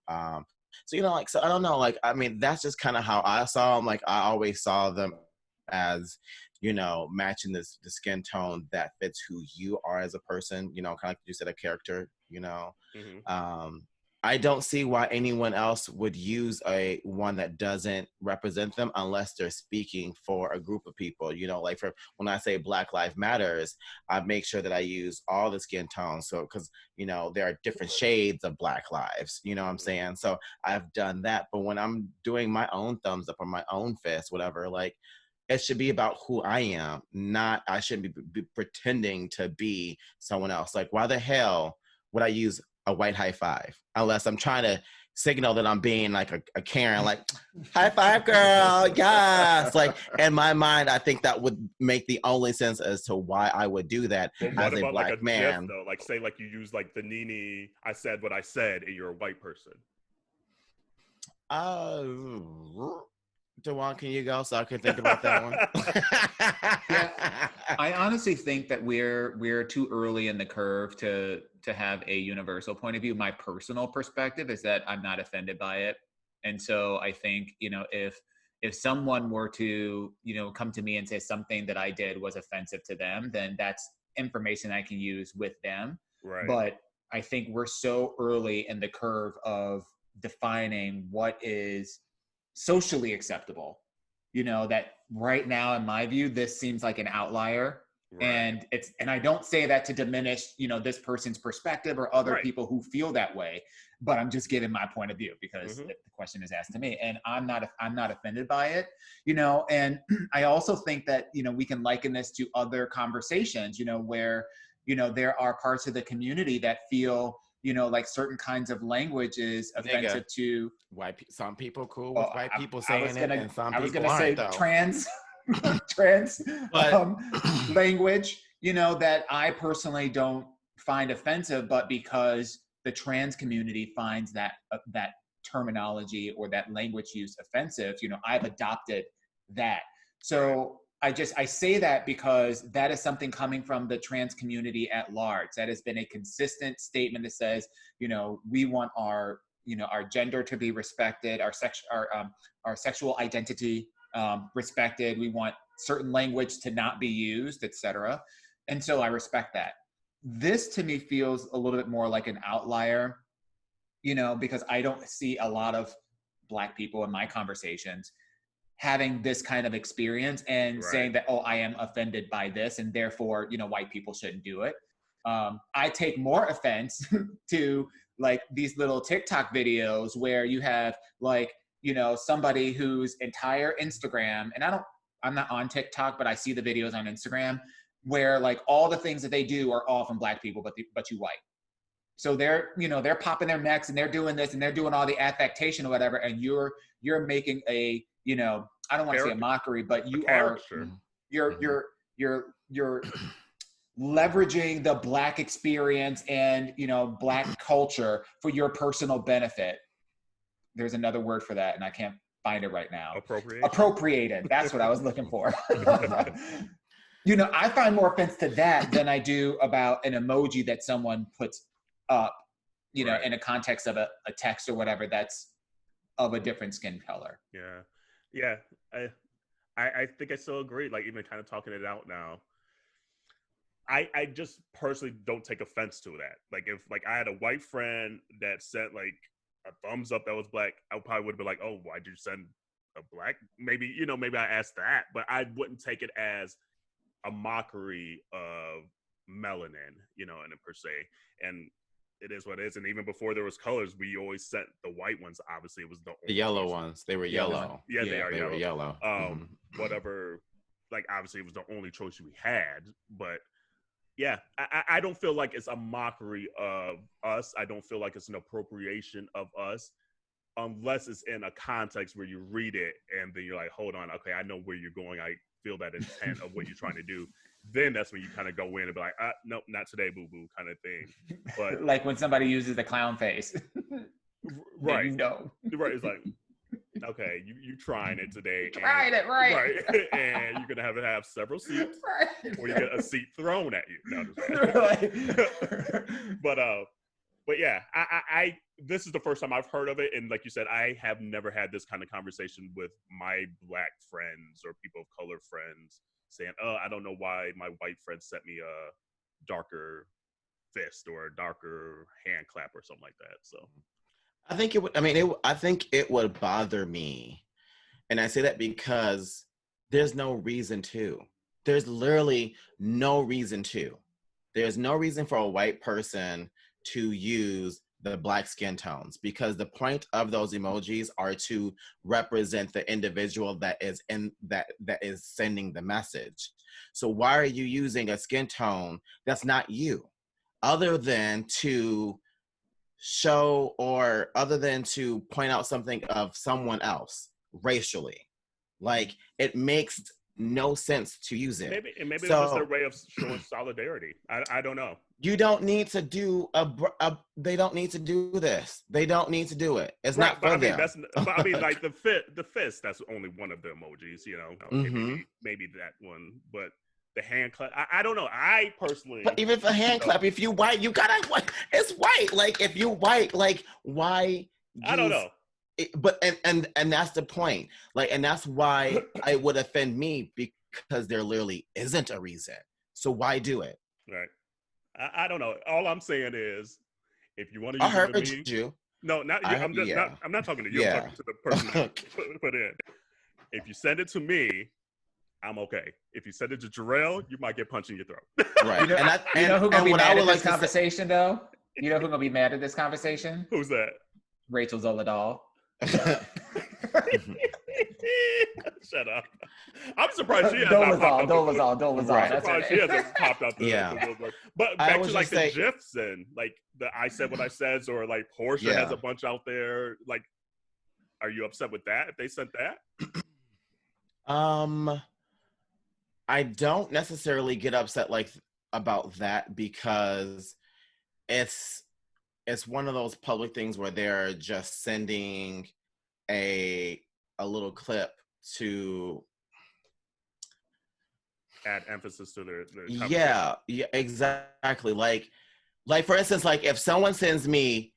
So, you know, like, so I don't know, like, I mean, that's just kind of how I saw them. Like, I always saw them as, you know, matching the skin tone that fits who you are as a person, you know, kind of like you said, a character, you know. Mm-hmm. I don't see why anyone else would use one that doesn't represent them unless they're speaking for a group of people. You know, like for when I say Black Lives Matters, I make sure that I use all the skin tones. So, because, you know, there are different shades of Black lives, you know what I'm saying? So I've done that. But when I'm doing my own thumbs up or my own fist, whatever, like, it should be about who I am, not, I shouldn't be pretending to be someone else. Like, why the hell would I use a white high five unless I'm trying to signal that I'm being like a Karen, like, high five, girl, yes. Like, in my mind, I think that would make the only sense as to why I would do that as a Black like a man. GIF, though? Like, say, like you use like the Nene, I said what I said, and you're a white person. Dawon, can you go so I can think about that one? Yeah, I honestly think that we're too early in the curve to have a universal point of view. My personal perspective is that I'm not offended by it, and so I think, you know, if someone were to, you know, come to me and say something that I did was offensive to them, then that's information I can use with them. Right. But I think we're so early in the curve of defining what is socially acceptable, you know, that right now, in my view, this seems like an outlier. Right. And I don't say that to diminish, you know, this person's perspective or other people who feel that way, but I'm just giving my point of view because the question is asked to me, and I'm not offended by it, you know. And I also think that, you know, we can liken this to other conversations, you know, where, you know, there are parts of the community that feel, you know, like certain kinds of language is offensive to white. Some people cool with white people saying it, and some people aren't. I was gonna say though. trans language, you know, that I personally don't find offensive, but because the trans community finds that that terminology or that language use offensive, you know, I've adopted that. So I say that because that is something coming from the trans community at large. That has been a consistent statement that says, you know, we want our, you know, our gender to be respected, our sexual identity respected. We want certain language to not be used, etc. And so I respect that. This to me feels a little bit more like an outlier, you know, because I don't see a lot of Black people in my conversations having this kind of experience and saying that, oh, I am offended by this, and therefore, you know, white people shouldn't do it. I take more offense to like these little TikTok videos where you have like, you know, somebody whose entire Instagram, and I'm not on TikTok, but I see the videos on Instagram where like all the things that they do are all from Black people, but you white. So they're, you know, they're popping their necks and they're doing this and they're doing all the affectation or whatever. And you're making a, you know, I don't want to say a mockery, but you are, you're leveraging the Black experience and, you know, Black culture for your personal benefit. There's another word for that and I can't find it right now. Appropriated. That's what I was looking for. You know, I find more offense to that than I do about an emoji that someone puts up, you know, in a context of a text or whatever that's of a different skin color. Yeah. I think I still agree. Like, even kind of talking it out now, I just personally don't take offense to that. Like, if like I had a white friend that sent like a thumbs up that was Black, I probably would have been like, oh, why'd you send a Black? Maybe, you know, maybe I asked that, but I wouldn't take it as a mockery of melanin, you know, and per se. And it is what it is. And even before there was colors, we always sent the white ones. Obviously, it was the yellow ones. They were yellow. Yeah, they are yellow. Were yellow. Whatever. Like, obviously, it was the only choice we had. But yeah, I don't feel like it's a mockery of us. I don't feel like it's an appropriation of us, unless it's in a context where you read it and then you're like, hold on, okay, I know where you're going. I feel that intent of what you're trying to do. Then that's when you kind of go in and be like, nope, not today, boo-boo, kind of thing. But like when somebody uses the clown face. Right. You know. Right. It's like, okay, you trying it today. Tried it, right. Right. And you're going to have several seats. Right. Or you get a seat thrown at you. No, but yeah, I this is the first time I've heard of it. And like you said, I have never had this kind of conversation with my Black friends or people of color friends saying, oh, I don't know why my white friend sent me a darker fist or a darker hand clap or something like that. So I think it would, I think it would bother me. And I say that because there's no reason to. There's literally no reason to. There's no reason for a white person to use the Black skin tones, because the point of those emojis are to represent the individual that is sending the message. So why are you using a skin tone that's not you, other than to show or other than to point out something of someone else racially? Like, it makes no sense to use it. Maybe it's just their way of showing solidarity. I don't know. You don't need to do they don't need to do this. They don't need to do it. It's not for them. Like the fist, that's only one of the emojis, you know. Maybe that one, but the hand clap, I don't know. I personally, but even for hand clap, if you white, you gotta, it's white. Like, if you white, like, why? I don't know. But and that's the point. Like, and that's why it would offend me, because there literally isn't a reason. So why do it? Right. I don't know. All I'm saying is, if you want to use I heard it with me, you. No, not you. I'm not talking to you. I'm talking to the person put in. If you send it to me, I'm okay. If you send it to Jarrell, you might get punched in your throat. Right. You know who's gonna be mad at this conversation, though? You know who's gonna be mad at this conversation? Who's that? Rachel Zoladal. Shut up. I'm surprised she has not popped up. Dolezal. I'm surprised she hasn't popped up. But back to like the GIFs and like the I said what I said, or like Portia has a bunch out there. Like, are you upset with that if they sent that? I don't necessarily get upset about that, because it's one of those public things where they're just sending a little clip to add emphasis to their yeah, exactly. Like for instance, like if someone sends me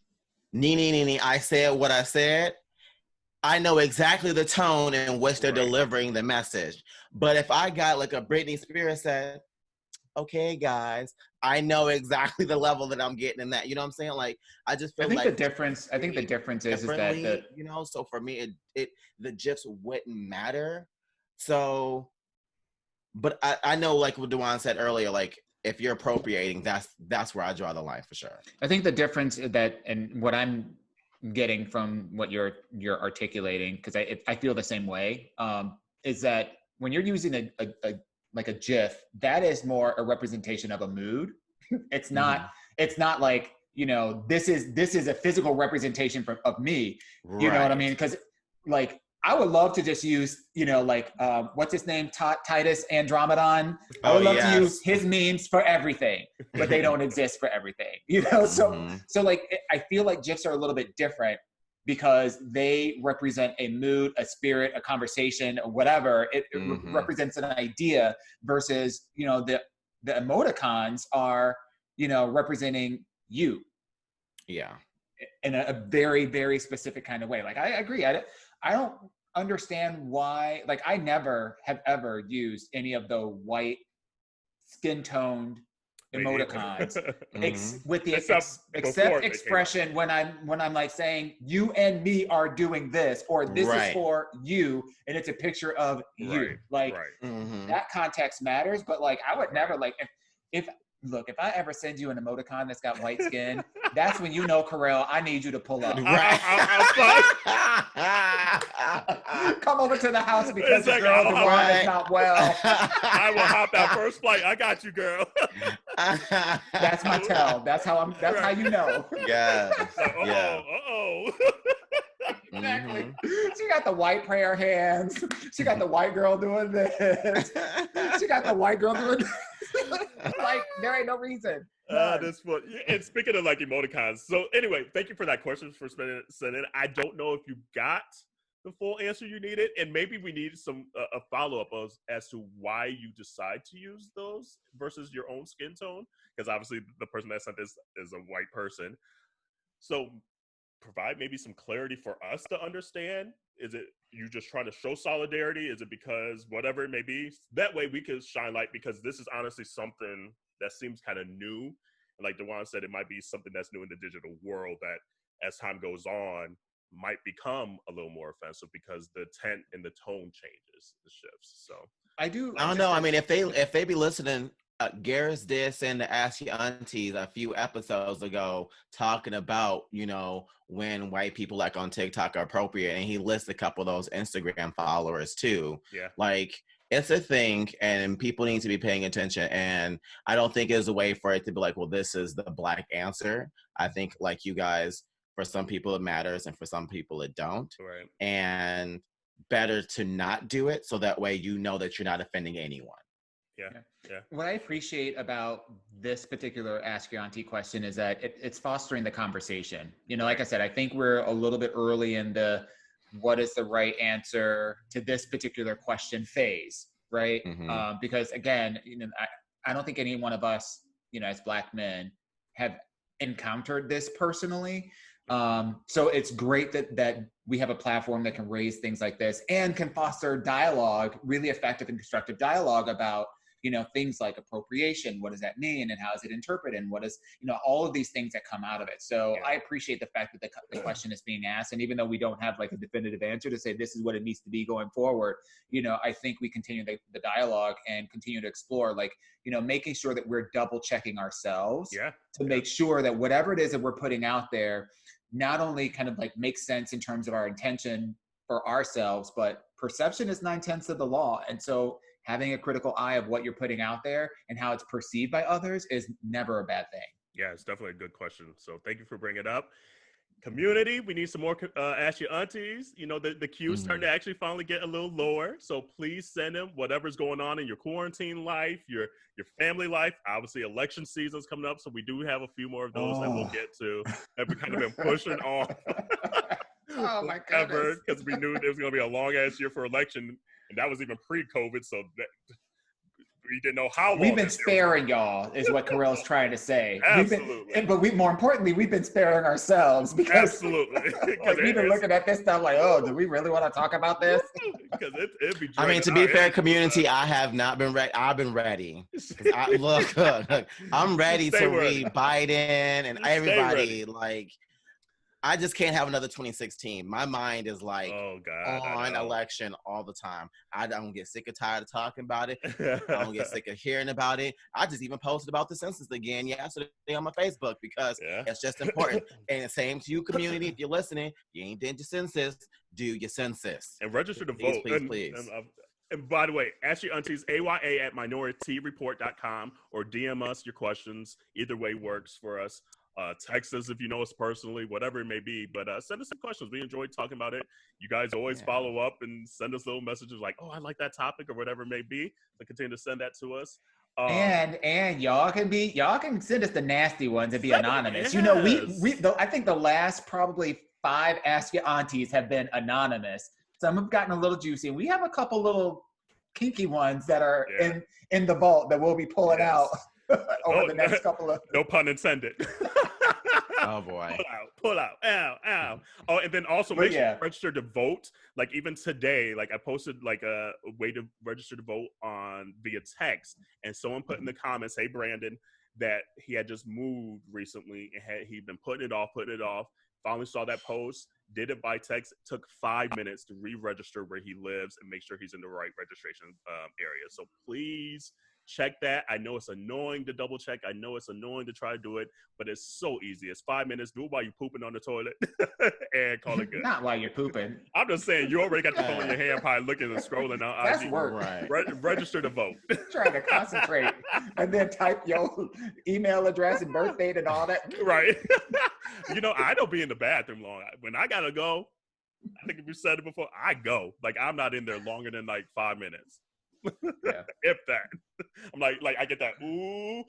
nee, I said what I said, I know exactly the tone in which they're delivering the message. But if I got like a Britney Spears said, okay, guys, I know exactly the level that I'm getting in that. You know what I'm saying? Like, I just feel like the difference is that you know, so for me, the GIFs wouldn't matter. So, but I know, like what Dawon said earlier, like if you're appropriating, that's where I draw the line for sure. I think the difference is that, and what I'm getting from what you're articulating, because I feel the same way, is that when you're using like a GIF, that is more a representation of a mood. It's not like you know, this is a physical representation of me. You know what I mean? Because like, I would love to just use, you know, like, what's his name? Titus Andromedon. I would love to use his memes for everything, but they don't exist for everything, you know? So like, I feel like GIFs are a little bit different because they represent a mood, a spirit, a conversation, or whatever. It represents an idea versus, you know, the emoticons are, you know, representing you. Yeah. In a very, very specific kind of way. Like, I agree. I don't understand why, like, I never have ever used any of the white skin-toned emoticons with the except expression when I'm like saying you and me are doing this, or this is for you, and it's a picture of you. Like that context matters, but like I would never like if look, if I ever send you an emoticon that's got white skin, that's when you know, Carell, I need you to pull up. Come over to the house because the girl Dawon is not well. I will hop that first flight. I got you, girl. That's my tell. That's how you know. Yeah. Exactly. She got the white prayer hands. She got the white girl doing this. She got the white girl doing this. Like, there ain't no reason. That's fun. And speaking of like emoticons, so anyway, thank you for that question for sending. I don't know if you got the full answer you needed, and maybe we need some a follow-up as to why you decide to use those versus your own skin tone, because obviously the person that sent this is a white person. So provide maybe some clarity for us to understand. Is it you just trying to show solidarity? Is it because whatever it may be? That way we can shine light, because this is honestly something that seems kind of new. And like Dawon said, it might be something that's new in the digital world that as time goes on might become a little more offensive because the intent and the tone changes, the shifts. So I don't know. I mean, if they be listening, Garris did send the Ask Your Aunties a few episodes ago talking about, you know, when white people like on TikTok are appropriate, and he lists a couple of those Instagram followers too. Yeah. Like, it's a thing, and people need to be paying attention. And I don't think there's a way for it to be like, well, this is the Black answer. I think, like you guys, for some people it matters, and for some people it don't. Right. And better to not do it, so that way you know that you're not offending anyone. Yeah. What I appreciate about this particular Ask Your Auntie question is that it's fostering the conversation. You know, like I said, I think we're a little bit early in the what is the right answer to this particular question phase, right? Because again, you know, I don't think any one of us, you know, as Black men have encountered this personally. So it's great that we have a platform that can raise things like this and can foster dialogue, really effective and constructive dialogue about, you know, things like appropriation. What does that mean, and how is it interpreted, and what is, you know, all of these things that come out of it. So I appreciate the fact that the question is being asked, and even though we don't have like a definitive answer to say this is what it needs to be going forward, you know, I think we continue the dialogue and continue to explore, like, you know, making sure that we're double checking ourselves to make sure that whatever it is that we're putting out there not only kind of like makes sense in terms of our intention for ourselves, but perception is 9/10 of the law. And so having a critical eye of what you're putting out there and how it's perceived by others is never a bad thing. Yeah, it's definitely a good question. So thank you for bringing it up. Community, we need some more Ask Your Aunties. You know, the queue's starting to actually finally get a little lower. So please send them whatever's going on in your quarantine life, your family life. Obviously, election season's coming up, so we do have a few more of those that we'll get to that we kind of been pushing off. Oh my goodness. Because we knew there was going to be a long-ass year for election, and that was even pre-COVID, so we didn't know how long. We've been sparing y'all, is what Carell's trying to say. Absolutely. More importantly, we've been sparing ourselves, because absolutely. Like, we've been looking at this stuff like, oh, do we really want to talk about this? Because it'd be. I mean, to be fair, community, I have not been ready. I've been ready. Look, I'm ready to read Biden and everybody. Like, I just can't have another 2016. My mind is like on election all the time. I don't get sick or tired of talking about it. I don't get sick of hearing about it. I just even posted about the census again yesterday on my Facebook, because it's just important. And the same to you, community. If you're listening, you ain't did your census, do your census. And register to please, vote. Please. And by the way, ask your aunties, AYA@minorityReport.com, or DM us your questions. Either way works for us. Text us if you know us personally, whatever it may be. But send us some questions. We enjoy talking about it. You guys always follow up and send us little messages like, "Oh, I like that topic," or whatever it may be. So continue to send that to us. And y'all can send us the nasty ones and be anonymous. You know, I think the last probably 5 Ask Your Aunties have been anonymous. Some have gotten a little juicy, and we have a couple little kinky ones that are in the vault that we'll be pulling out over the next couple of. No pun intended. Oh boy. Pull out. Ow, ow. Oh, and then also make sure you register to vote. Like even today, like I posted like a way to register to vote via text, and someone put in the comments, "Hey Brandon," that he had just moved recently and he'd been putting it off. Finally saw that post, did it by text. It took 5 minutes to re-register where he lives and make sure he's in the right registration area. So please check that. I know it's annoying to double check. I know it's annoying to try to do it, but it's so easy. It's 5 minutes. Do it while you're pooping on the toilet and call it good. Not while you're pooping. I'm just saying, you already got the phone in your hand, probably looking and scrolling on That's IG. work. Right. Register to vote. Trying to concentrate and then type your email address and birth date and all that. Right. You know, I don't be in the bathroom long. When I gotta go, I think if you said it before, I go. Like I'm not in there longer than like 5 minutes. If that. I'm like I get that ooh,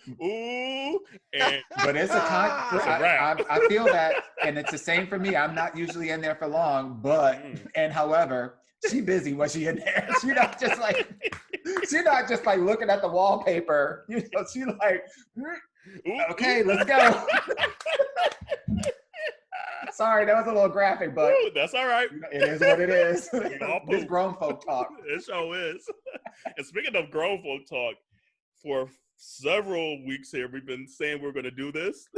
and but it's a time. I feel that, and it's the same for me. I'm not usually in there for long, but and however, she busy when she in there. She's not just like looking at the wallpaper. You know, she like, okay, let's go. Sorry, that was a little graphic, but that's all right. It is what it is. This grown folk talk. It sure is. And speaking of grown folk talk, for several weeks here, we've been saying we're going to do this.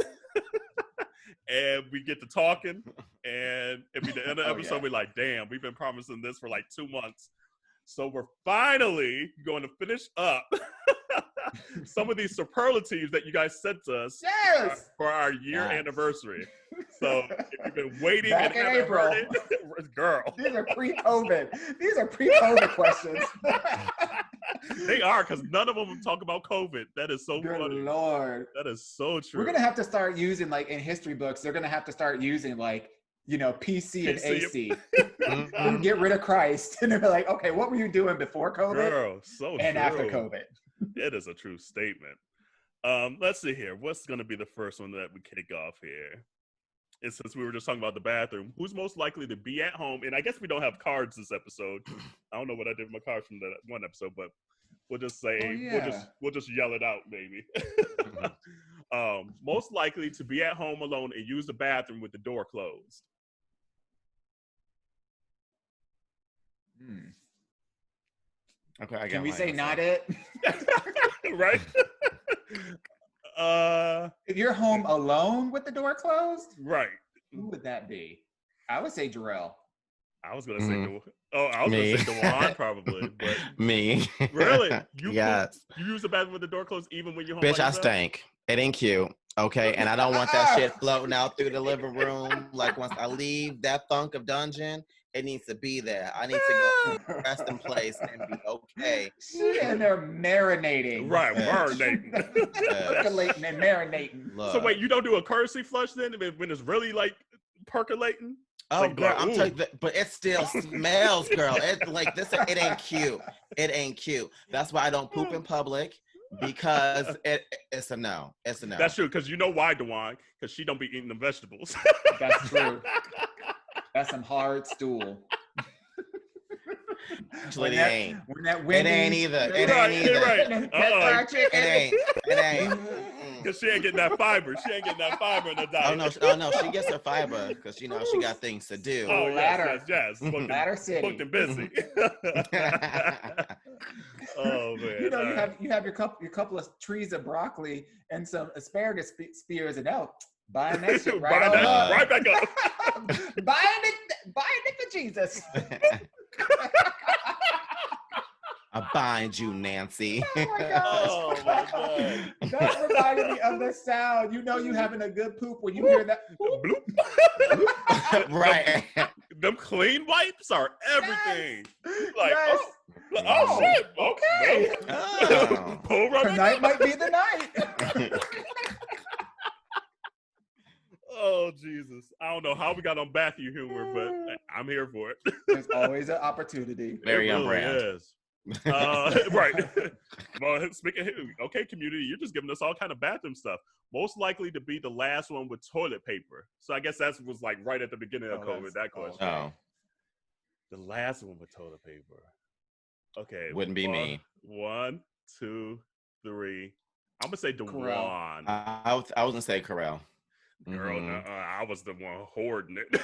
And we get to talking, and at the end of the episode, we're like, damn, we've been promising this for like 2 months. So we're finally going to finish up some of these superlatives that you guys sent us for our year anniversary. So if you've been waiting back and in haven't April, heard it, girl. These are pre-COVID questions. They are, because none of them talk about COVID. That is so Good funny. Lord. That is so true. We're going to have to start using, like, in history books, they're going to have to start using, like, you know, PC and AC. And get rid of Christ. And they're like, okay, what were you doing before COVID? Girl, so and true. After COVID. It is a true statement. Let's see here. What's going to be the first one that we kick off here? And since we were just talking about the bathroom, who's most likely to be at home? And I guess we don't have cards this episode. I don't know what I did with my cards from that one episode, but we'll just say, we'll just yell it out, maybe. Most likely to be at home alone and use the bathroom with the door closed. Okay, can we say not it? Right? If you're home alone with the door closed, right? Who would that be? I would say Jarrell. I was gonna say gonna say Dawon probably, but me. Really? You use the bathroom with the door closed even when you're home? Bitch, I stink. It ain't cute. Okay, and I don't want that shit floating out through the living room. Like once I leave that funk of dungeon, it needs to be there. I need to go rest in place and be okay. And they're marinating. Right, marinating. Percolating and marinating. Look. So wait, you don't do a courtesy flush then when it's really like percolating? Oh, like, girl, I'm telling you, but it still smells, girl. It ain't cute. It ain't cute. That's why I don't poop in public. Because it's a no. It's a no. That's true, because you know why, Dawon? Because she don't be eating the vegetables. That's true. That's some hard stool. Actually, it ain't. It ain't either. It ain't either. Right. It ain't. Because she ain't getting that fiber. She ain't getting that fiber in the diet. Oh no, she gets her fiber because you know she got things to do. Oh, yes. Ladder City. Booked and busy. Oh man. You know, you have your couple of trees of broccoli and some asparagus spears and out. Buying that shit right back up. Buying it for Jesus. I bind you, Nancy. Oh my God. That reminded me of the sound. You know you having a good poop when you hear that. Bloop. Right. Them clean wipes are everything. Yes. Like, yes. Oh shit. Okay. Tonight might be the night. Oh, Jesus. I don't know how we got on Matthew humor, but I'm here for it. There's always an opportunity. Very it on really brand. is. Right. Well, speaking of, okay, community, you're just giving us all kind of bathroom stuff. Most likely to be the last one with toilet paper. So I guess that was like right at the beginning of COVID, that question. Oh. The last one with toilet paper. Okay. Wouldn't be me. 1, 2, 3. I'm going to say Dawon. I was going to say Carell. Girl, I was the one hoarding it.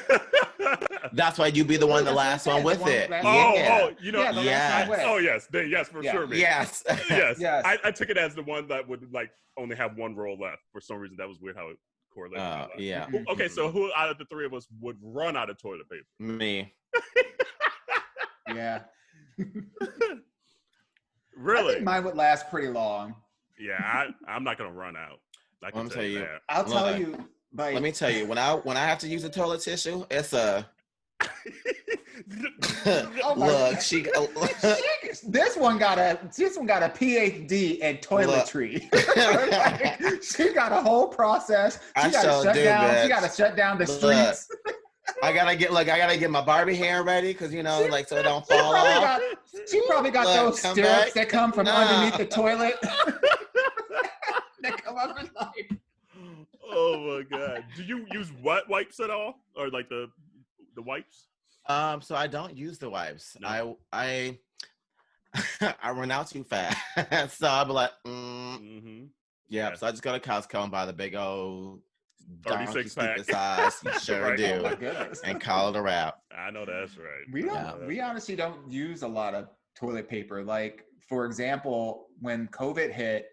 That's why you be the one, the last one with it. You know, yes. Oh, yes, yes, for sure. Man. Yes, yes. I took it as the one that would like only have one roll left. For some reason, that was weird how it correlated. Yeah. Okay, so who out of the three of us would run out of toilet paper? Me. Yeah. Really? I think mine would last pretty long. Yeah, I'm not gonna run out. I can tell you that. I'll tell you. Like, let me tell you, when I have to use a toilet tissue, it's a look. This one got a PhD in toiletry. Like, she got a whole process. She got to shut down the streets. I gotta get my Barbie hair ready because so it don't fall off. She probably got those stirrups that come from underneath the toilet. That come up and like. Oh my God! Do you use wet wipes at all, or like the wipes? So I don't use the wipes. No. I run out too fast, so I'll be like, yeah. So I just go to Costco and buy the big old 36 pack size. Sure right. do, oh my goodness. And call it a wrap. I know that's right. We honestly don't use a lot of toilet paper. Like, for example, when COVID hit,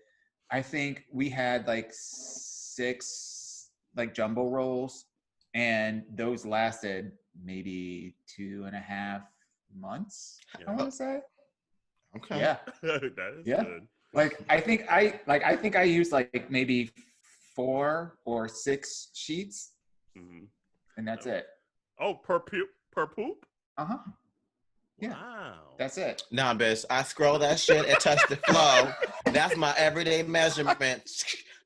I think we had like 6 like jumbo rolls, and those lasted maybe 2.5 months. Yeah. I want to say. Okay. Yeah. That is good. Like I think I used like maybe 4 or 6 sheets, and that's it. Oh, per poop? Uh-huh. Yeah. Wow. That's it. Nah, bitch. I scroll that shit and touch the flow. That's my everyday measurement.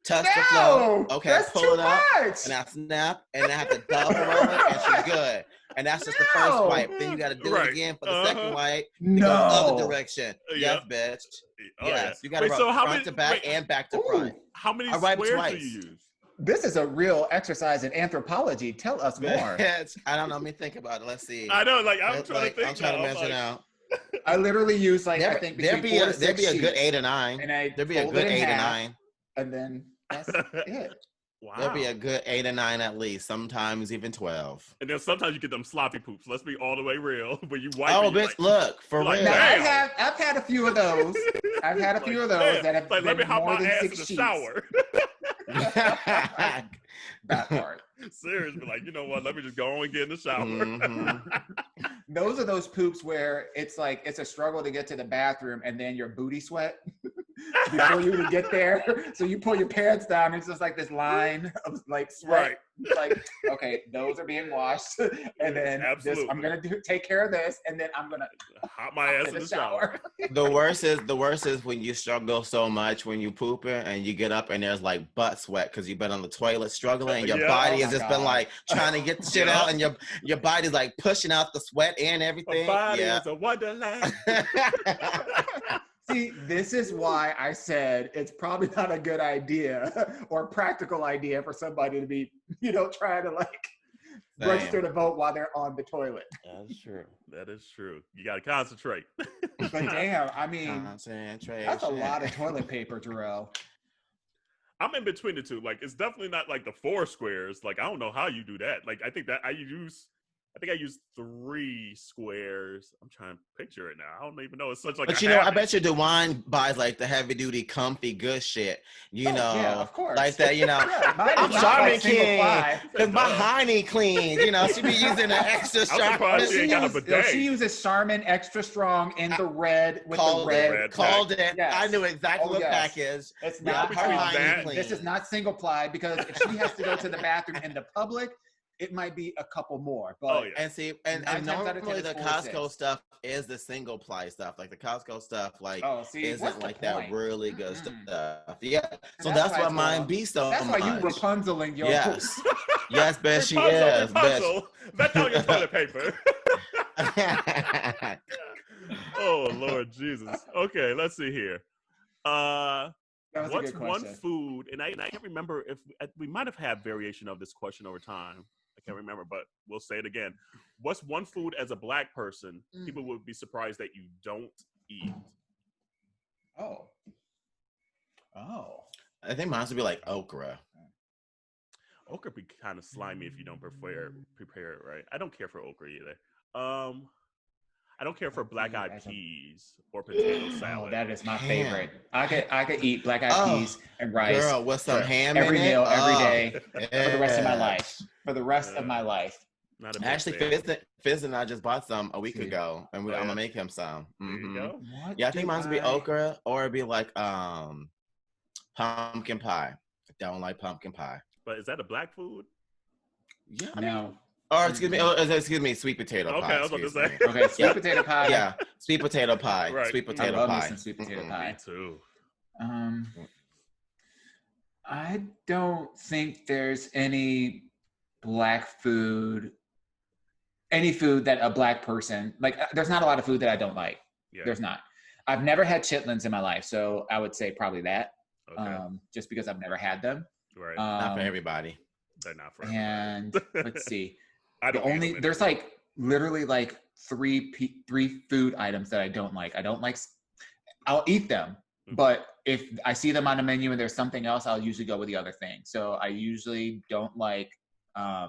Touch the flow. Okay, that's pull too it up. much. And I snap, and I have to double roll it, and she's good. And that's just the first wipe. Then you got to do it again for the second wipe. To go the other direction. Yes, bitch. Yes. You got to rub front to back and back to front. How many squares do you use? This is a real exercise in anthropology. Tell us more. I don't know. Let me think about it. Let's see. I know. Like, I'm trying to think. I'm trying to measure now. I literally use like, I think there'd be a good 8 or 9. And there'd be a good 8 or 9. And then that's it. Wow. There'll be a good 8 or 9 at least, sometimes even 12. And then sometimes you get them sloppy poops. Let's be all the way real. When you wipe bitch, like, look, for real. Now, I've had a few of those. I've had a few of those that have been let me hop more my than ass 6 in the sheets. shower. That part. Seriously, like, you know what? Let me just go and get in the shower. Those are those poops where it's like it's a struggle to get to the bathroom, and then your booty sweat before you even get there. So you pull your pants down, and it's just like this line of like sweat. Right. Like, okay, those are being washed, and then I'm gonna take care of this, and then I'm gonna hop my ass in the shower. The worst is when you struggle so much when you pooping and you get up and there's like butt sweat because you've been on the toilet struggling, and your body has just been like trying to get the shit out, and your body's like pushing out the sweat and everything. My body is a wonderland. See, this is why I said it's probably not a good idea or practical idea for somebody to be, trying to like register to vote while they're on the toilet. That's true. That is true. You got to concentrate. But damn, I mean, that's a lot of toilet paper, Jarrell. I'm in between the two. Like, it's definitely not like the 4 squares. Like, I don't know how you do that. Like, I think I use 3 squares. I'm trying to picture it now. I don't even know. It's such like. But I bet you Dawon buys like the heavy duty, comfy, good shit. Yeah, of course. Like that. I'm Charmin King because my hiney clean. She be using the extra Charmin. She uses Charmin Extra Strong in the red with called the red. Called it. Yes. I knew exactly what pack is. It's not between that. This is not single ply because if she has to go to the bathroom in the public, it might be a couple more. But and normally the Costco stuff is the single ply stuff. Like the Costco stuff, like isn't like that really good stuff. Yeah. So That's that's why mine be so That's why much. you Rapunzeling your Yes. Yes, bitch, she is. Rapunzel. That's on your toilet paper. Oh, Lord Jesus. Okay, let's see here. What's one food, and I can't remember if we might have had variation of this question over time. I can't remember, but we'll say it again. What's one food as a Black person people would be surprised that you don't eat? Oh. I think mine would be like okra. Okra be kind of slimy if you don't prepare it right. I don't care for okra either. I don't care for black-eyed peas or potato salad. Oh, that is my favorite. I could eat black-eyed peas and rice. Girl, with some ham every in meal, it. every day, for the rest of my life. For the rest of my life. Actually, Fizz and I just bought some a week ago, and I'm gonna make him some. There you go. Yeah, I think mine would be okra, or it'd be like pumpkin pie. I don't like pumpkin pie. But is that a Black food? Yeah. No. Or excuse me, sweet potato pie. Okay, I was about to say. Okay, sweet potato pie. Yeah, sweet potato pie. Right. Sweet potato I love pie. me some sweet potato pie. Me too. I don't think there's any Black food, any food that a Black person, like there's not a lot of food that I don't like. Yeah. There's not. I've never had chitlins in my life, so I would say probably that. Okay. Just because I've never had them. Right. Not for everybody. They're not for everybody. And let's see. There's like literally like three food items that I don't like. I'll eat them, but if I see them on the menu and there's something else, I'll usually go with the other thing. So I usually don't like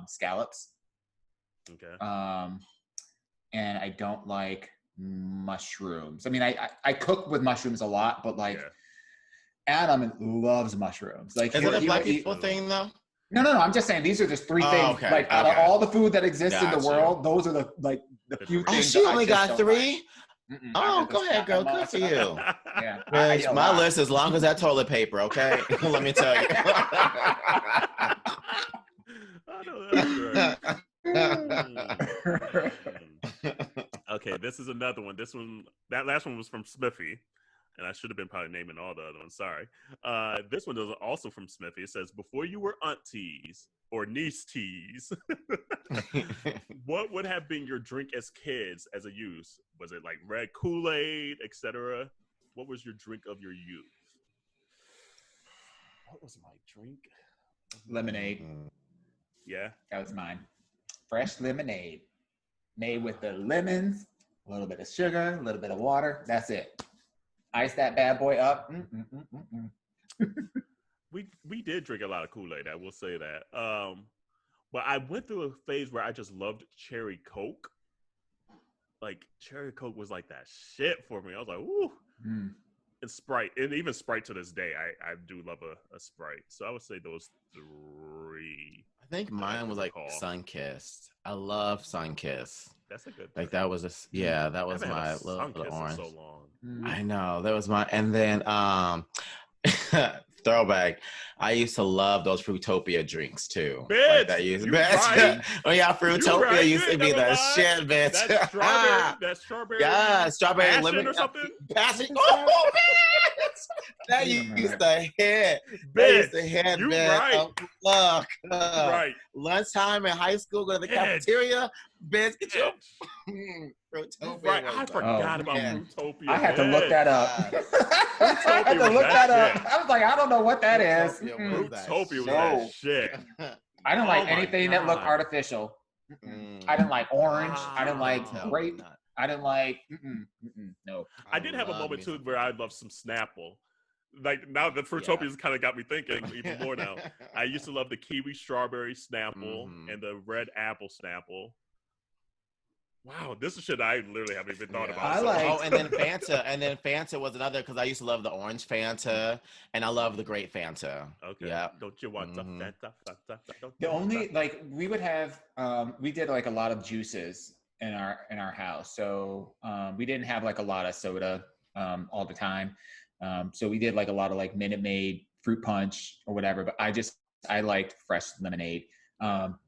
scallops. Okay. And I don't like mushrooms. I mean, I cook with mushrooms a lot, but like Adam loves mushrooms. Like, is it a Black people thing though? No. I'm just saying these are just three things. Okay, like out of all the food that exists in the world, those are the few things. Oh, she only got three? Oh, go ahead, girl. Good for you. Yeah. Bitch, my list is long as that toilet paper, okay? Let me tell you. I know that's right. Okay, this is another one. That last one was from Smithy. And I should have been probably naming all the other ones. Sorry. This one is also from Smithy. It says, before you were aunties or niece teas, what would have been your drink as kids as a youth? Was it like red Kool-Aid, etc.? What was your drink of your youth? What was my drink? Lemonade. Yeah. That was mine. Fresh lemonade. Made with the lemons, a little bit of sugar, a little bit of water. That's it. Ice that bad boy up. We did drink a lot of Kool-Aid, I will say that. But I went through a phase where I just loved cherry Coke. Like cherry Coke was like that shit for me. I was like, ooh. And Sprite, and even Sprite to this day, I do love a Sprite. So I would say those three. I think mine was like Sunkissed. I love Sunkissed. That's a good. Like that was that was my little orange. So long. I know that was my, and then throwback. I used to love those Fruitopia drinks too. Bitch, like that right. Oh yeah, Fruitopia used to be the shit, bitch. That strawberry. Yeah, strawberry lemon or something. Passion. Oh, bitch. That used to hit. That used to hit, you bitch. right. Oh, look. Right. Lunchtime in high school, go to the cafeteria. Bitch, get your Fruitopia. Right. I forgot about Fruitopia. I had to look that up. I had to look that up. I was like, I don't know what that is. Fruitopia was that shit. I didn't like anything that looked artificial. I didn't like orange. I didn't like grape. I didn't like, no. I did have a moment too where I loved some Snapple. Like now that Fruitopia's kind of got me thinking even more now. I used to love the kiwi strawberry Snapple and the red apple Snapple. Wow, this is shit I literally haven't even thought about. And then Fanta, Fanta was another because I used to love the orange Fanta, and I love the grape Fanta. Okay. Yeah. Don't you want the Fanta? The only like we would have, we did like a lot of juices in our house, so we didn't have like a lot of soda all the time. So we did like a lot of like Minute Maid, fruit punch, or whatever. But I liked fresh lemonade.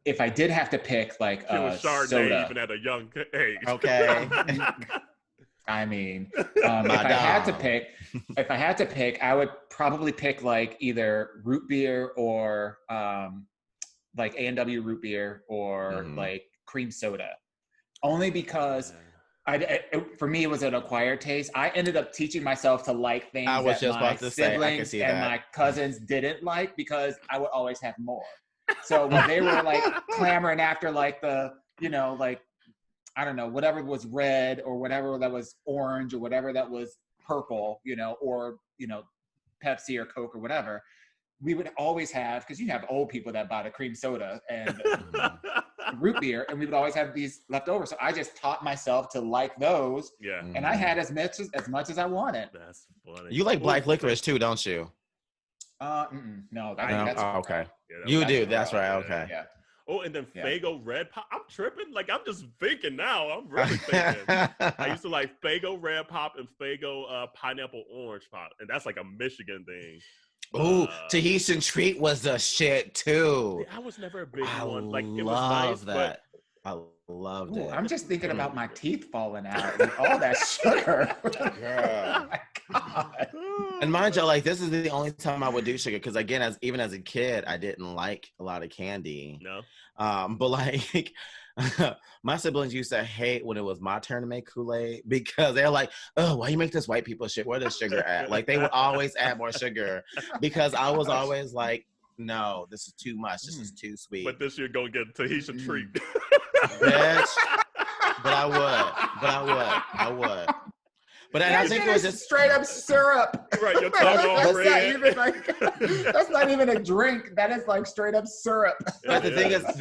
If I did have to pick like Chardonnay soda, even at a young age. Okay. I mean, if I had to pick, I would probably pick like either root beer or like A&W root beer or like cream soda. Only because for me, it was an acquired taste. I ended up teaching myself to like things that my siblings and my cousins didn't like because I would always have more. So when they were like clamoring after like the, you know, like, I don't know, whatever was red or whatever that was orange or whatever that was purple, you know, or, you know, Pepsi or Coke or whatever, we would always have, because you have old people that buy the cream soda and root beer, and we would always have these left over. So I just taught myself to like those. Yeah. And I had as much as I wanted. That's funny. You like black licorice too, don't you? No. That's okay. You do. That's right. Okay. Yeah. Oh, and then Faygo Red Pop. I'm tripping. Like, I'm just thinking now. I'm really thinking. I used to like Faygo Red Pop and Faygo Pineapple Orange Pop. And that's like a Michigan thing. Ooh, Tahitian Treat was the shit too. I was never a big one. Like, it was nice, that. I loved it. I'm just thinking about my teeth falling out with all that sugar. Girl. Oh my God. And mind you, like, this is the only time I would do sugar because, again, even as a kid, I didn't like a lot of candy. No. But like, my siblings used to hate when it was my turn to make Kool-Aid because they're like, "Oh, why you make this white people shit? Where does sugar at?" Like, they would always add more sugar because I was always like, "No, this is too much. This is too sweet." But this year, go get a Tahitian treat. Bitch. But I would. But I think it was just straight up syrup. Right, your tongue all red. That's not even a drink. That is like straight up syrup. But the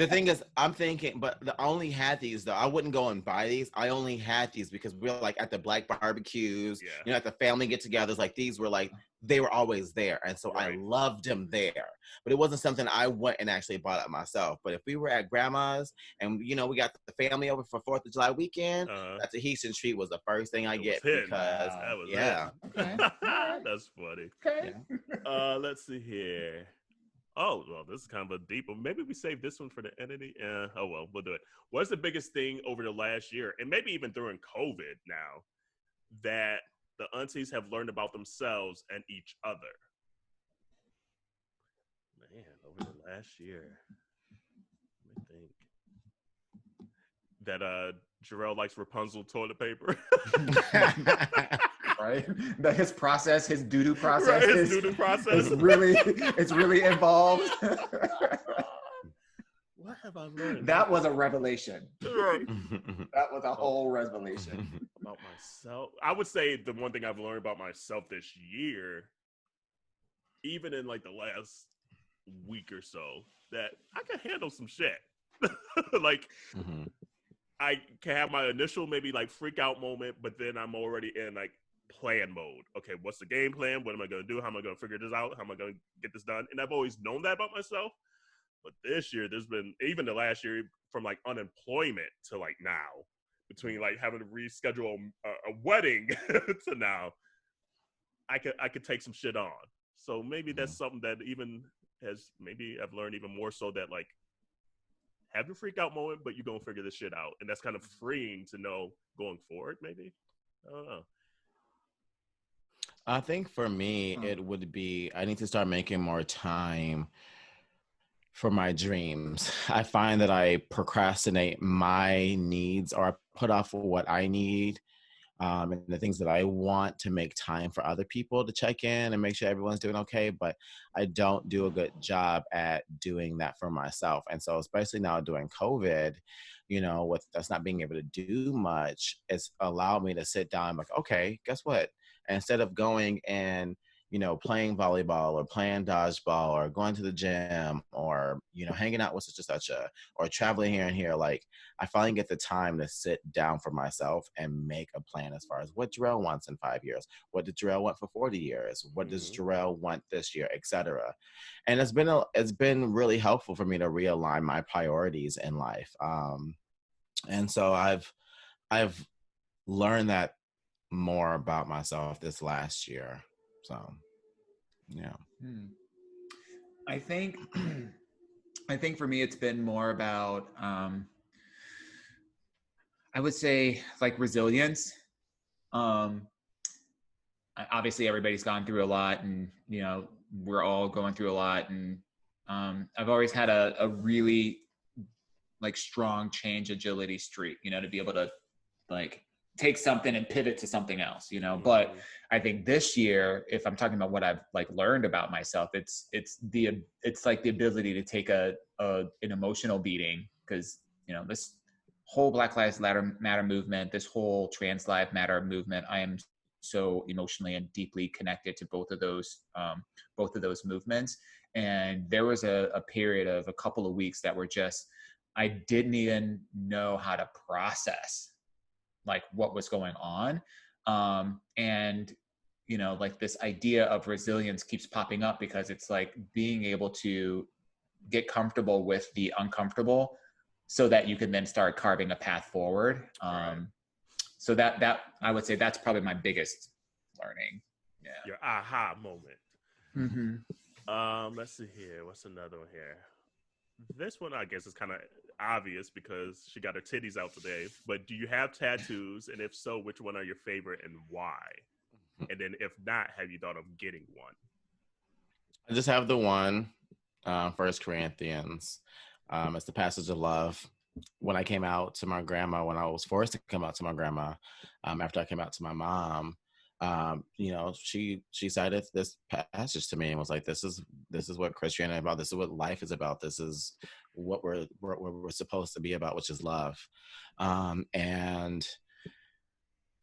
thing is, I'm thinking, but I only had these though. I wouldn't go and buy these. I only had these because we were like at the black barbecues, you know, at the family get-togethers. Like these were like, they were always there, and so I loved them there. But it wasn't something I went and actually bought up myself. But if we were at grandma's and, you know, we got the family over for 4th of July weekend, that Tahitian treat was the first thing I get because that was Okay. That's funny. Okay. Let's see here. Oh, well, this is kind of a deep one. Maybe we save this one for the entity. Oh, well, we'll do it. What's the biggest thing over the last year, and maybe even during COVID now, that the aunties have learned about themselves and each other? Man, over the last year, let me think. That Jarrell likes Rapunzel toilet paper. Right? That his doo-doo process, right, his doo-doo process it's really involved. What have I learned? That was a revelation. Right. That was a whole revelation. About myself, I would say the one thing I've learned about myself this year, even in like the last week or so, that I can handle some shit. Like, I can have my initial maybe like freak out moment, but then I'm already in like plan mode. Okay, what's the game plan? What am I going to do? How am I going to figure this out? How am I going to get this done? And I've always known that about myself. But this year, there's been, even the last year, from like unemployment to like now, between like having to reschedule a wedding to now, I could take some shit on. So maybe that's something that even has, maybe I've learned even more so, that like, have your freak out moment, but you're going to figure this shit out. And that's kind of freeing to know going forward, maybe. I don't know. I think for me, it would be, I need to start making more time for my dreams. I find that I procrastinate my needs, or I put off what I need, and the things that I want, to make time for other people to check in and make sure everyone's doing okay. But I don't do a good job at doing that for myself. And so, especially now during COVID, you know, with us not being able to do much, it's allowed me to sit down and like, okay, guess what? Instead of going and, you know, playing volleyball or playing dodgeball or going to the gym or, you know, hanging out with such and such or traveling here and here, like, I finally get the time to sit down for myself and make a plan as far as what Jarrell wants in 5 years, what did Jarrell want for 40 years, what does Jarrell want this year, etc. And it's been really helpful for me to realign my priorities in life. And so I've learned that more about myself this last year. So, yeah. I think for me, it's been more about, I would say, like, resilience. Obviously everybody's gone through a lot, and we're all going through a lot, and I've always had a really like strong change agility streak, to be able to like take something and pivot to something else, but I think this year, if I'm talking about what I've like learned about myself, it's like the ability to take an emotional beating, because this whole Black Lives Matter movement, this whole Trans Lives Matter movement, I am so emotionally and deeply connected to both of those movements. And there was a period of a couple of weeks that were just, I didn't even know how to process like what was going on. And like this idea of resilience keeps popping up, because it's like being able to get comfortable with the uncomfortable so that you can then start carving a path forward. Right. So that I would say that's probably my biggest learning. Yeah. Your aha moment. Mm-hmm. Let's see here. What's another one here? This one, I guess, is kind of obvious because she got her titties out today. But do you have tattoos? And if so, which one are your favorite and why? And then if not, have you thought of getting one? I just have the one, 1 Corinthians. It's the passage of love. When I came out to my grandma, when I was forced to come out to my grandma, after I came out to my mom, she cited this passage to me and was like, this is what Christianity is about. This is what life is about. This is what we're supposed to be about, which is love. And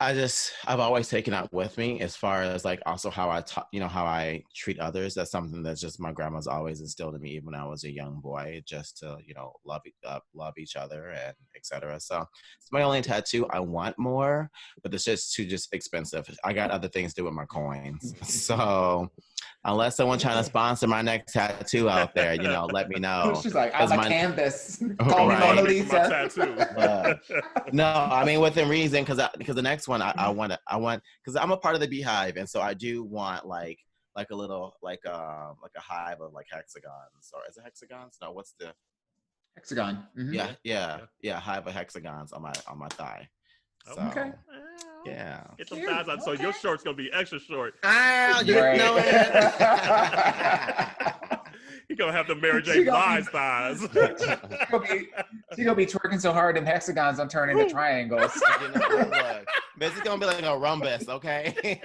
I've always taken that with me, as far as like also how I talk, how I treat others. That's something that's just my grandma's always instilled in me, even when I was a young boy, just to, love each other and etc. So it's my only tattoo. I want more, but it's just too expensive. I got other things to do with my coins. So unless someone trying to sponsor my next tattoo out there, let me know. She's like, I'm a canvas. Call me Mona Lisa. No, I mean within reason, because the next one I want, because I'm a part of the Beehive, and so I do want like a little like a hive of like hexagons, or is it hexagons? No, what's the hexagon? Mm-hmm. Yeah, hive of hexagons on my thigh. So, okay. Yeah. Get some thighs on, so your short's gonna be extra short. You know it. You're gonna have the Mary J. Blige thighs. She's gonna be twerking so hard them hexagons I'm turning into triangles. Look, this is gonna be like a rhombus, okay?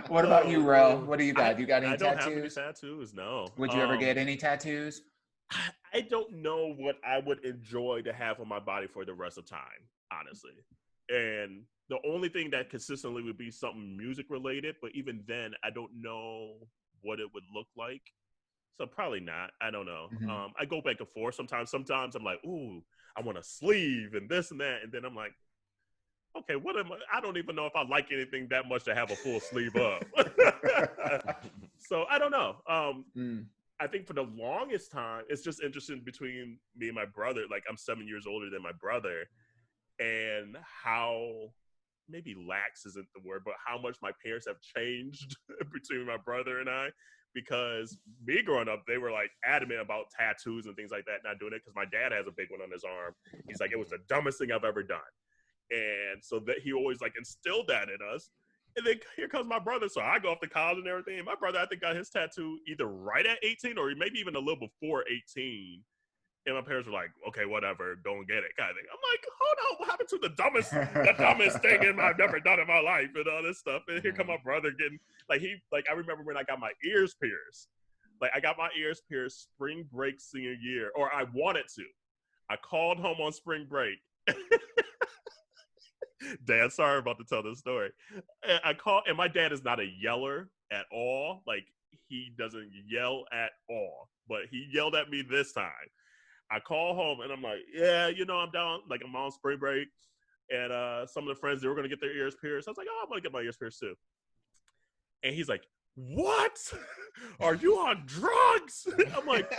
What about you, Rel? What do you got? You got any tattoos? I don't have any tattoos, no. Would you ever get any tattoos? I don't know what I would enjoy to have on my body for the rest of time, honestly. And the only thing that consistently would be something music related, but even then, I don't know what it would look like. So probably not. I don't know. Mm-hmm. I go back and forth sometimes. Sometimes I'm like, ooh, I want a sleeve and this and that. And then I'm like, okay, what am I don't even know if I like anything that much to have a full sleeve of. So I don't know. I think for the longest time, it's just interesting between me and my brother. Like, I'm 7 years older than my brother, and how, maybe lax isn't the word, but how much my parents have changed between my brother and I. Because me growing up, they were like adamant about tattoos and things like that, not doing it, because my dad has a big one on his arm. He's like, it was the dumbest thing I've ever done. And so that he always like instilled that in us. And then here comes my brother. So I go off to college and everything. My brother, I think, got his tattoo either right at 18 or maybe even a little before 18. And my parents were like, okay, whatever, go and get it, kind of thing. I'm like, hold on, what happened to the dumbest thing I've never done in my life and all this stuff? And here come my brother getting, I remember when I got my ears pierced. Like, I got my ears pierced spring break senior year, or I wanted to. I called home on spring break. Dad, sorry about to tell this story. I called, and my dad is not a yeller at all. Like, he doesn't yell at all, but he yelled at me this time. I call home and I'm like, yeah, I'm down. Like, I'm on spring break, and some of the friends, they were going to get their ears pierced. I was like, oh, I'm going to get my ears pierced too. And he's like, what? Are you on drugs? I'm like,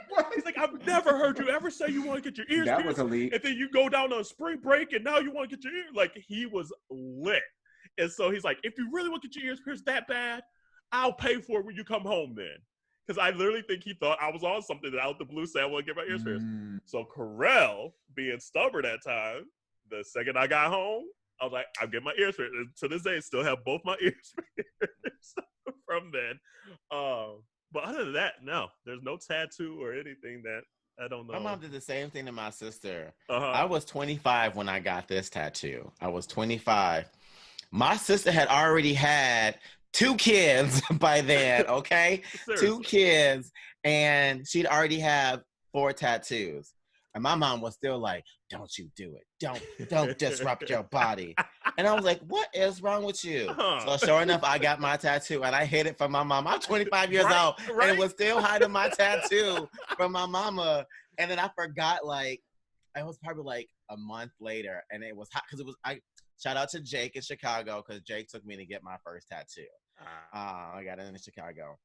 what? He's like, I've never heard you ever say you want to get your ears pierced. That was elite. And then you go down on spring break and now you want to get your ears. Like, he was lit. And so he's like, if you really want to get your ears pierced that bad, I'll pay for it when you come home then. Because I literally think he thought I was on something that out the blue said I want to get my ears pierced. So Carell, being stubborn at time, the second I got home, I was like, I'll get my ears pierced. And to this day, still have both my ears pierced from then. But other than that, no, there's no tattoo or anything that I don't know. My mom did the same thing to my sister. I was 25 when I got this tattoo. I was 25. My sister had already had 2 kids by then, okay? 2 kids, and she'd already have 4 tattoos. And my mom was still like, don't you do it. Don't disrupt your body. And I was like, what is wrong with you? So sure enough, I got my tattoo, and I hid it from my mom. I'm 25 years old, and was still hiding my tattoo from my mama. And then I forgot, like, it was probably like a month later, and it was hot, because shout out to Jake in Chicago, because Jake took me to get my first tattoo. I got it in Chicago.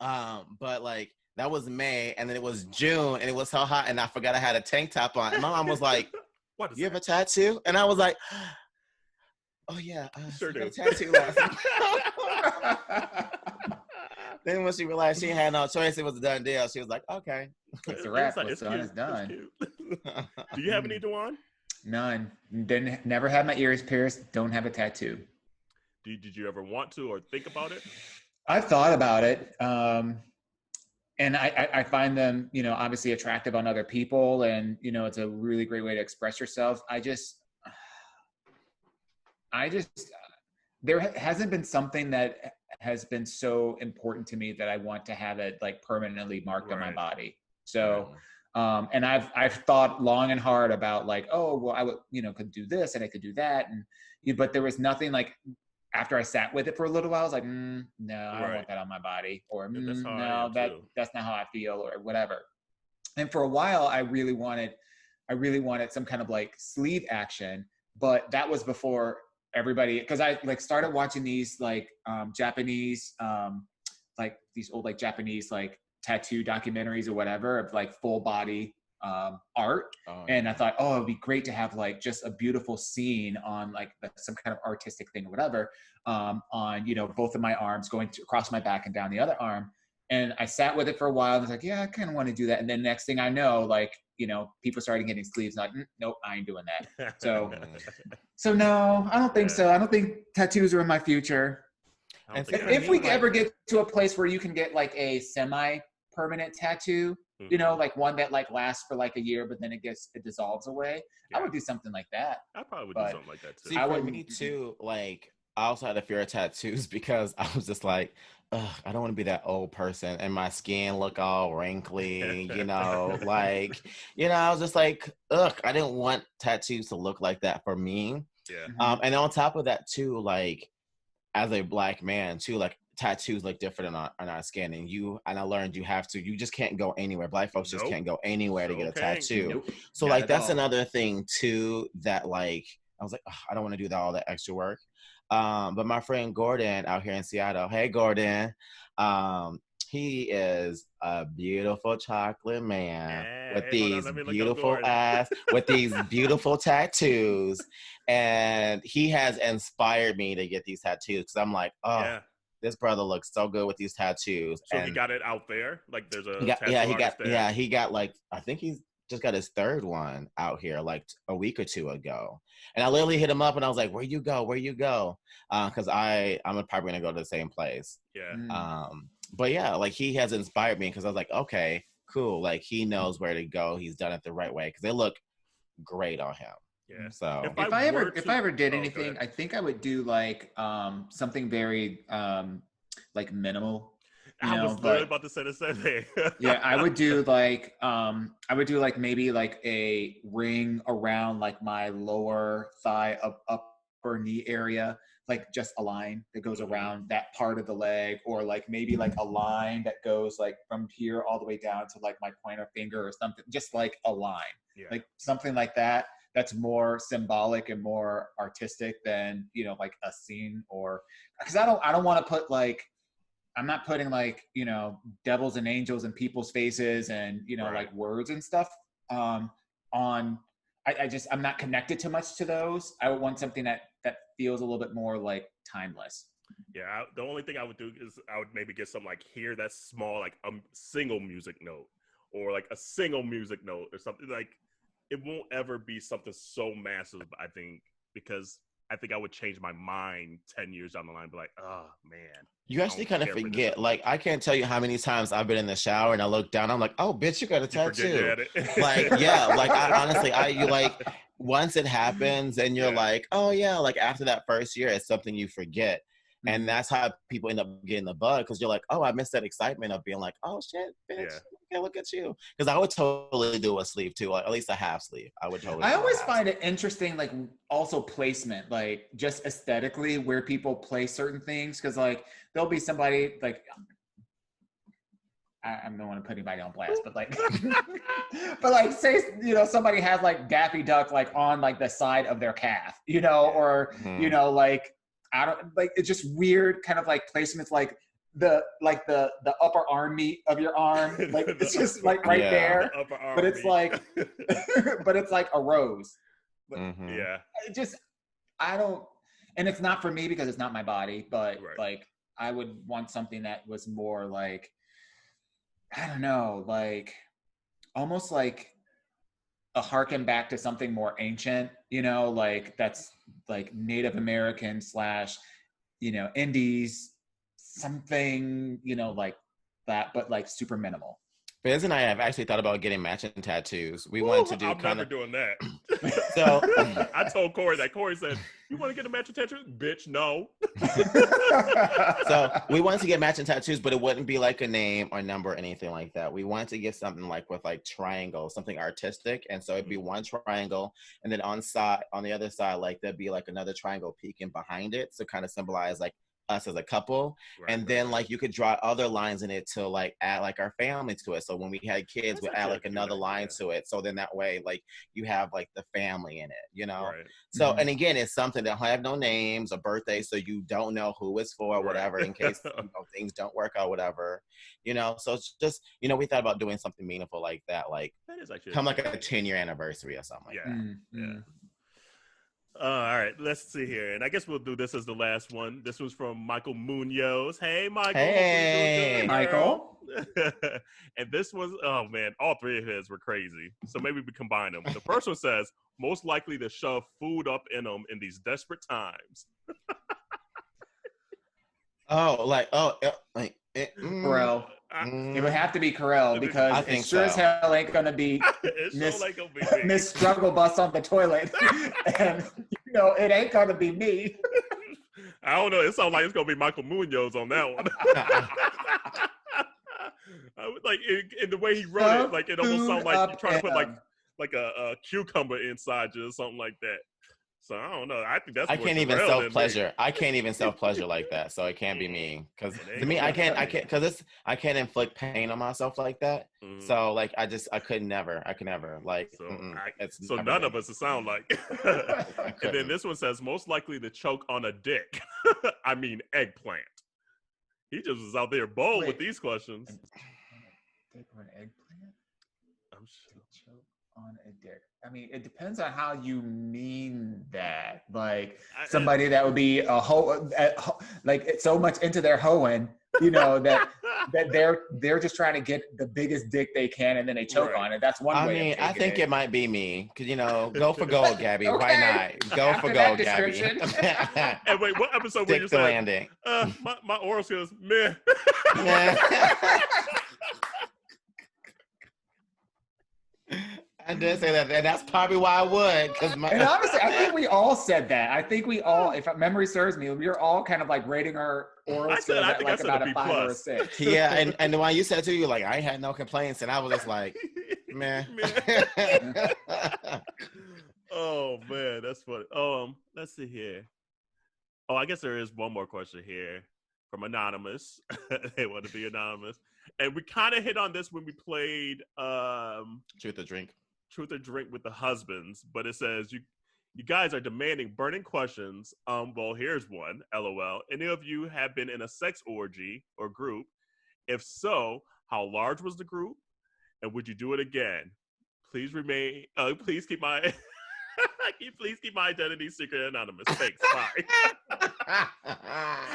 But like, that was May, and then it was June, and it was so hot, and I forgot I had a tank top on. And my mom was like, "What? You have a tattoo?" And I was like, "Oh yeah, sure do." A tattoo last night. Then when she realized she had no choice, it was a done deal. She was like, "Okay, it's a wrap. What's done is done." Do you have any, Dawon? None. Never had my ears pierced. Don't have a tattoo. Did you ever want to or think about it? I've thought about it. And I find them, you know, obviously attractive on other people, and, you know, it's a really great way to express yourself. There hasn't been something that has been so important to me that I want to have it like permanently marked on my body. So, and I've thought long and hard about like, oh, well, I would, you know, could do this and I could do that. But there was nothing like, after I sat with it for a little while, I was like, no, I don't want that on my body, or no, that's not how I feel, or whatever. And for a while, I really wanted some kind of like sleeve action, but that was before everybody, because I like started watching these like Japanese, like these old like Japanese like tattoo documentaries or whatever of like full body art. And I thought, oh, it'd be great to have like just a beautiful scene on like some kind of artistic thing or whatever, on, you know, both of my arms going across my back and down the other arm. And I sat with it for a while and I was like, yeah, I kind of want to do that. And then next thing I know, like, you know, people started getting sleeves, and like, nope, I ain't doing that. So no, I don't think so. I don't think tattoos are in my future. If we ever get to a place where you can get like a semi-permanent tattoo, you know, like one that like lasts for like a year, but then it dissolves away. I would do something like that. I probably would do something like that too. See, for me too, like, I also had a fear of tattoos because I was just like, ugh, I don't want to be that old person and my skin look all wrinkly, you know, like, you know, I was just like, ugh, I didn't want tattoos to look like that for me. Yeah. And on top of that too, like, as a Black man too, like, tattoos look different on our skin, and I learned you just can't go anywhere. Black folks just can't go anywhere to get a tattoo. So like, that's another thing too, that like, I was like, oh, I don't want to do all that extra work. But my friend Gordon out here in Seattle, hey Gordon, he is a beautiful chocolate man with these beautiful ass, with these beautiful tattoos, and he has inspired me to get these tattoos, because I'm like, oh, this brother looks so good with these tattoos. So he got it out there? Like, there's a he got like, I think he's just got his 3rd one out here like a week or 2 ago. And I literally hit him up and I was like, where you go? Because I'm probably gonna go to the same place. But yeah, like, he has inspired me, because I was like, okay, cool. Like, he knows where to go. He's done it the right way, because they look great on him. Yeah. So if I ever did anything, I think I would do like something very like minimal. I was literally about to say the same thing. Yeah, I would do like maybe like a ring around like my lower thigh, upper knee area, like just a line that goes around that part of the leg, or like maybe like a line that goes like from here all the way down to like my pointer finger or something, just like a line, like something like that. That's more symbolic and more artistic than, you know, like a scene, or because I don't want to put like, I'm not putting like, you know, devils and angels in people's faces and, you know, like words and stuff I'm not connected too much to those. I would want something that feels a little bit more like timeless. Yeah, the only thing I would do is I would maybe get something like here that's small, like a single music note, or like a single music note, or something like. It won't ever be something so massive, I think, because I think I would change my mind 10 years down the line, be like, oh man. You actually kind of forget. Like, I can't tell you how many times I've been in the shower and I look down, I'm like, oh, bitch, you got a tattoo. Like, yeah, like, I honestly, you like, once it happens and you're like, oh, yeah, like, after that first year, it's something you forget. Mm-hmm. And that's how people end up getting the bug, because you're like, oh, I missed that excitement of being like, oh, shit, bitch, okay, look at you. Because I would totally do a sleeve, too, like, at least a half sleeve. I would totally. I always find it interesting, like, also placement, like, just aesthetically, where people place certain things, because, like, there'll be somebody, like, I don't want to put anybody on blast, but like, but like, say, you know, somebody has like Daffy Duck, like on like the side of their calf, you know, or, you know, like, I don't like, it's just weird kind of like placements, like the upper arm meat of your arm. Like, it's just like right there, but it's like, but it's like a rose. Yeah. It just, I don't, and it's not for me because it's not my body, but like, I would want something that was more like, I don't know, like almost like a harken back to something more ancient, you know, like that's like Native American / you know, Indies, something, you know, like that, but like super minimal. Biz and I have actually thought about getting matching tattoos. We wanted to do I'm never doing that. So I told Corey that. Corey said, you want to get a matching tattoo? Bitch, no. So we wanted to get matching tattoos, but it wouldn't be like a name or number or anything like that. We wanted to get something like with like triangles, something artistic. And so it'd be one triangle, and then on the other side, like there'd be like another triangle peeking behind it. So kind of symbolize like us as a couple, and then like you could draw other lines in it to like add like our family to it. So when we had kids, we'd add like another line to it. So then that way, like you have like the family in it, you know? So, and again, it's something that have no names or birthdays, so you don't know who it's for, whatever, in case you know, things don't work out, whatever, you know? So it's just, you know, we thought about doing something meaningful like that, like come like a 10-year anniversary or something like that. Yeah. All right, let's see here. And I guess we'll do this as the last one. This was from Michael Munoz. Hey, Michael. Hey, Michael. And this was, oh, man, all three of his were crazy. So maybe we combine them. The first one says, most likely to shove food up in them in these desperate times. Carell. It would have to be Carell, because it sure as hell ain't gonna be Miss Struggle Bus on the toilet. And you know, it ain't gonna be me. I don't know. It sounds like it's gonna be Michael Munoz on that one. Like in the way he wrote it, like it almost sounds like you're trying to put like a cucumber inside you or something like that. So I don't know. I think that's. I can't even self-pleasure. I can't even self-pleasure like that. So it can't be me, because to me, I can't, because I can't inflict pain on myself like that. So like, I could never like. So none of us, it sound like. And then this one says, most likely to choke on a dick. I mean, eggplant. He just was out there bold with these questions. Dick or an eggplant? I'm sure. Choke on a dick. I mean, it depends on how you mean that. Like somebody that would be a hoe, like so much into their hoeing, you know, that they're just trying to get the biggest dick they can, and then they choke on it. That's one way. I mean, I think it might be me, because you know, go for gold, Gabby. Okay. Why not? Go for gold, Gabby. And wait, what episode were you saying? My oral skills, meh. I did say that, and that's probably why I would. And honestly, I think we all said that. I think we all, if memory serves me, we were all kind of like rating our oral skills at like about a 5 or a 6. Yeah, and when you said it to you, like, I had no complaints, and I was just like, meh. Oh man, that's funny. Let's see here. Oh, I guess there is one more question here from Anonymous. They want to be anonymous. And we kind of hit on this when we played Truth or Drink with the husbands, but it says you guys are demanding burning questions. Well, here's one. LOL. Any of you have been in a sex orgy or group? If so, how large was the group? And would you do it again? Please keep my you please keep my identity secret and anonymous? Thanks, bye.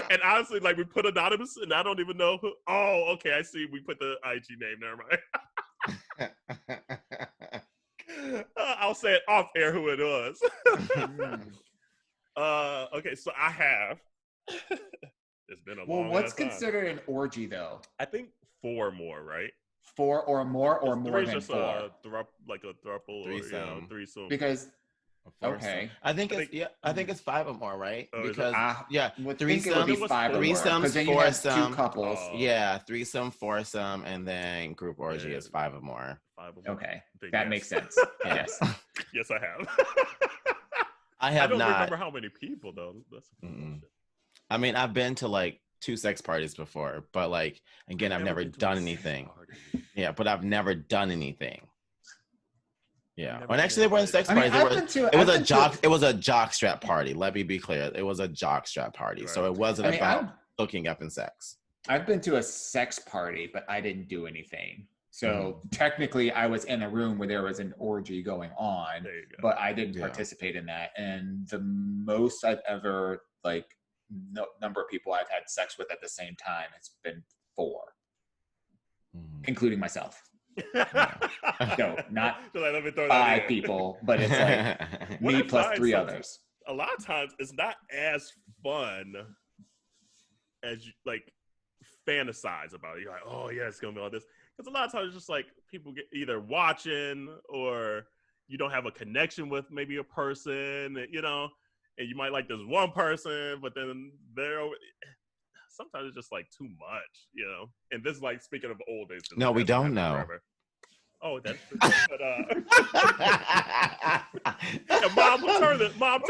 And honestly, like we put anonymous, and I don't even know who. Oh, okay, I see. We put the IG name. Never mind. I'll say it off air who it was. Okay, so I have. It's been a long. Well, what's time. considered an orgy though? I think 4 more, right? 4 or more, or more than just 4? Like a throuple or threesome. Because okay, I think it's 5 or more, right? Oh, because threesome would be 5 or more. Threesomes, Then you have 2 couples. Threesome, foursome, and then group orgy is 5 or more. 5 or more. Okay, that makes sense. Yes, yes, I have. I don't remember how many people though. That's I mean, I've been to like 2 sex parties before, but like again, I've never done anything. Yeah, but I've never done anything. Yeah, and actually, there weren't sex parties. It was a jockstrap party. Let me be clear, it was a jockstrap party, right. So it wasn't about hooking up and sex. I've been to a sex party, but I didn't do anything. So technically, I was in a room where there was an orgy going on, but I didn't participate in that. And the most I've ever number of people I've had sex with at the same time, it's been 4, including myself. No, not 5 people, but it's like me plus 3 others. A lot of times, it's not as fun as you like fantasize about it. You're like, oh yeah, it's gonna be all this. Because a lot of times, it's just like people get either watching or you don't have a connection with maybe a person, you know. And you might like this one person, but then sometimes it's just like too much, you know. And this is like speaking of old days. No, we don't know. Forever. Oh, that's true. But Mom, turn this off.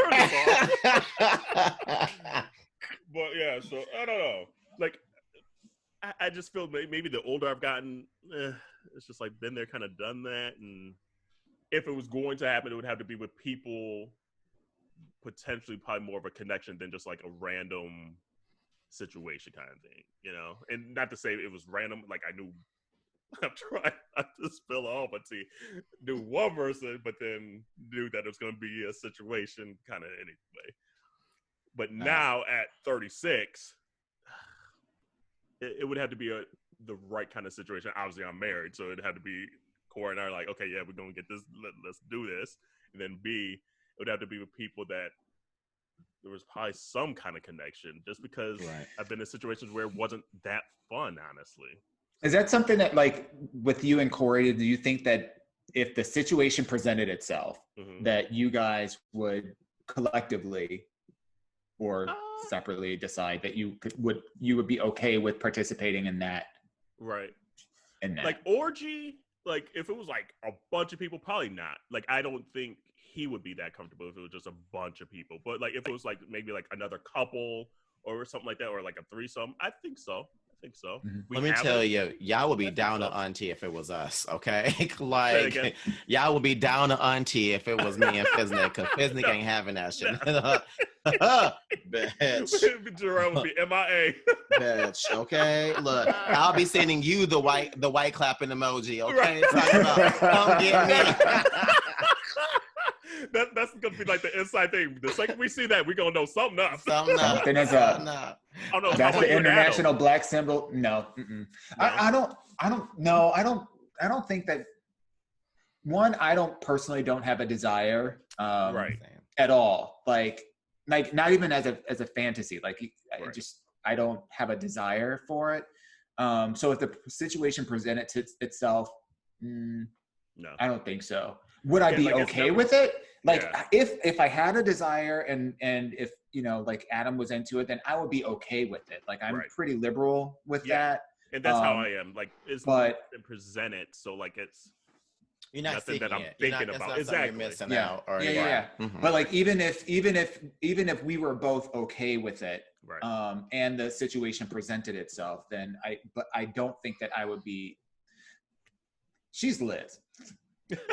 But yeah, so I don't know. Like, I just feel maybe the older I've gotten, it's just like been there, kind of done that. And if it was going to happen, it would have to be with people. Potentially probably more of a connection than just like a random situation kind of thing, you know? And not to say it was random, like I knew, I'm trying not to spill all, but knew one person, but then knew that it was going to be a situation kind of anyway. But now at 36, it would have to be the right kind of situation. Obviously, I'm married, so it had to be Corey and I are like, okay, yeah, we're going to get this, let's do this. And then B, it would have to be with people that there was probably some kind of connection, just because I've been in situations where it wasn't that fun, honestly. Is that something that, like, with you and Corey, do you think that if the situation presented itself, that you guys would collectively or separately decide that you would be okay with participating in that? Right. In that. Like orgy, like if it was like a bunch of people, probably not. Like I don't think he would be that comfortable if it was just a bunch of people. But like if it was like maybe like another couple or something like that, or like a threesome, I think so. Let me tell you, y'all would be down to AunTea if it was us, okay? Like, y'all would be down to AunTea if it was me and Fiznik, because Fiznik ain't having that shit. Bitch. Jerome would be MIA. Bitch, okay? Look, I'll be sending you the white clapping emoji, okay? Talking about, come get me. That's gonna be like the inside thing. The second we see that, we're gonna know something up. Something is up. Oh, no, that's the international black symbol. No, no. I don't think that. One, I don't have a desire, at all. Like not even as a fantasy. Like I don't have a desire for it. So if the situation presented itself, no, I don't think so. Would I be okay with it? Like if I had a desire and if like Adam was into it, then I would be okay with it. Like I'm pretty liberal with that. And that's how I am. Like it's been presented, so like it's you're not nothing that I'm it. thinking about. Exactly. You're missing out. Or Mm-hmm. But like even if we were both okay with it, and the situation presented itself, then I don't think that I would be. She's Liz.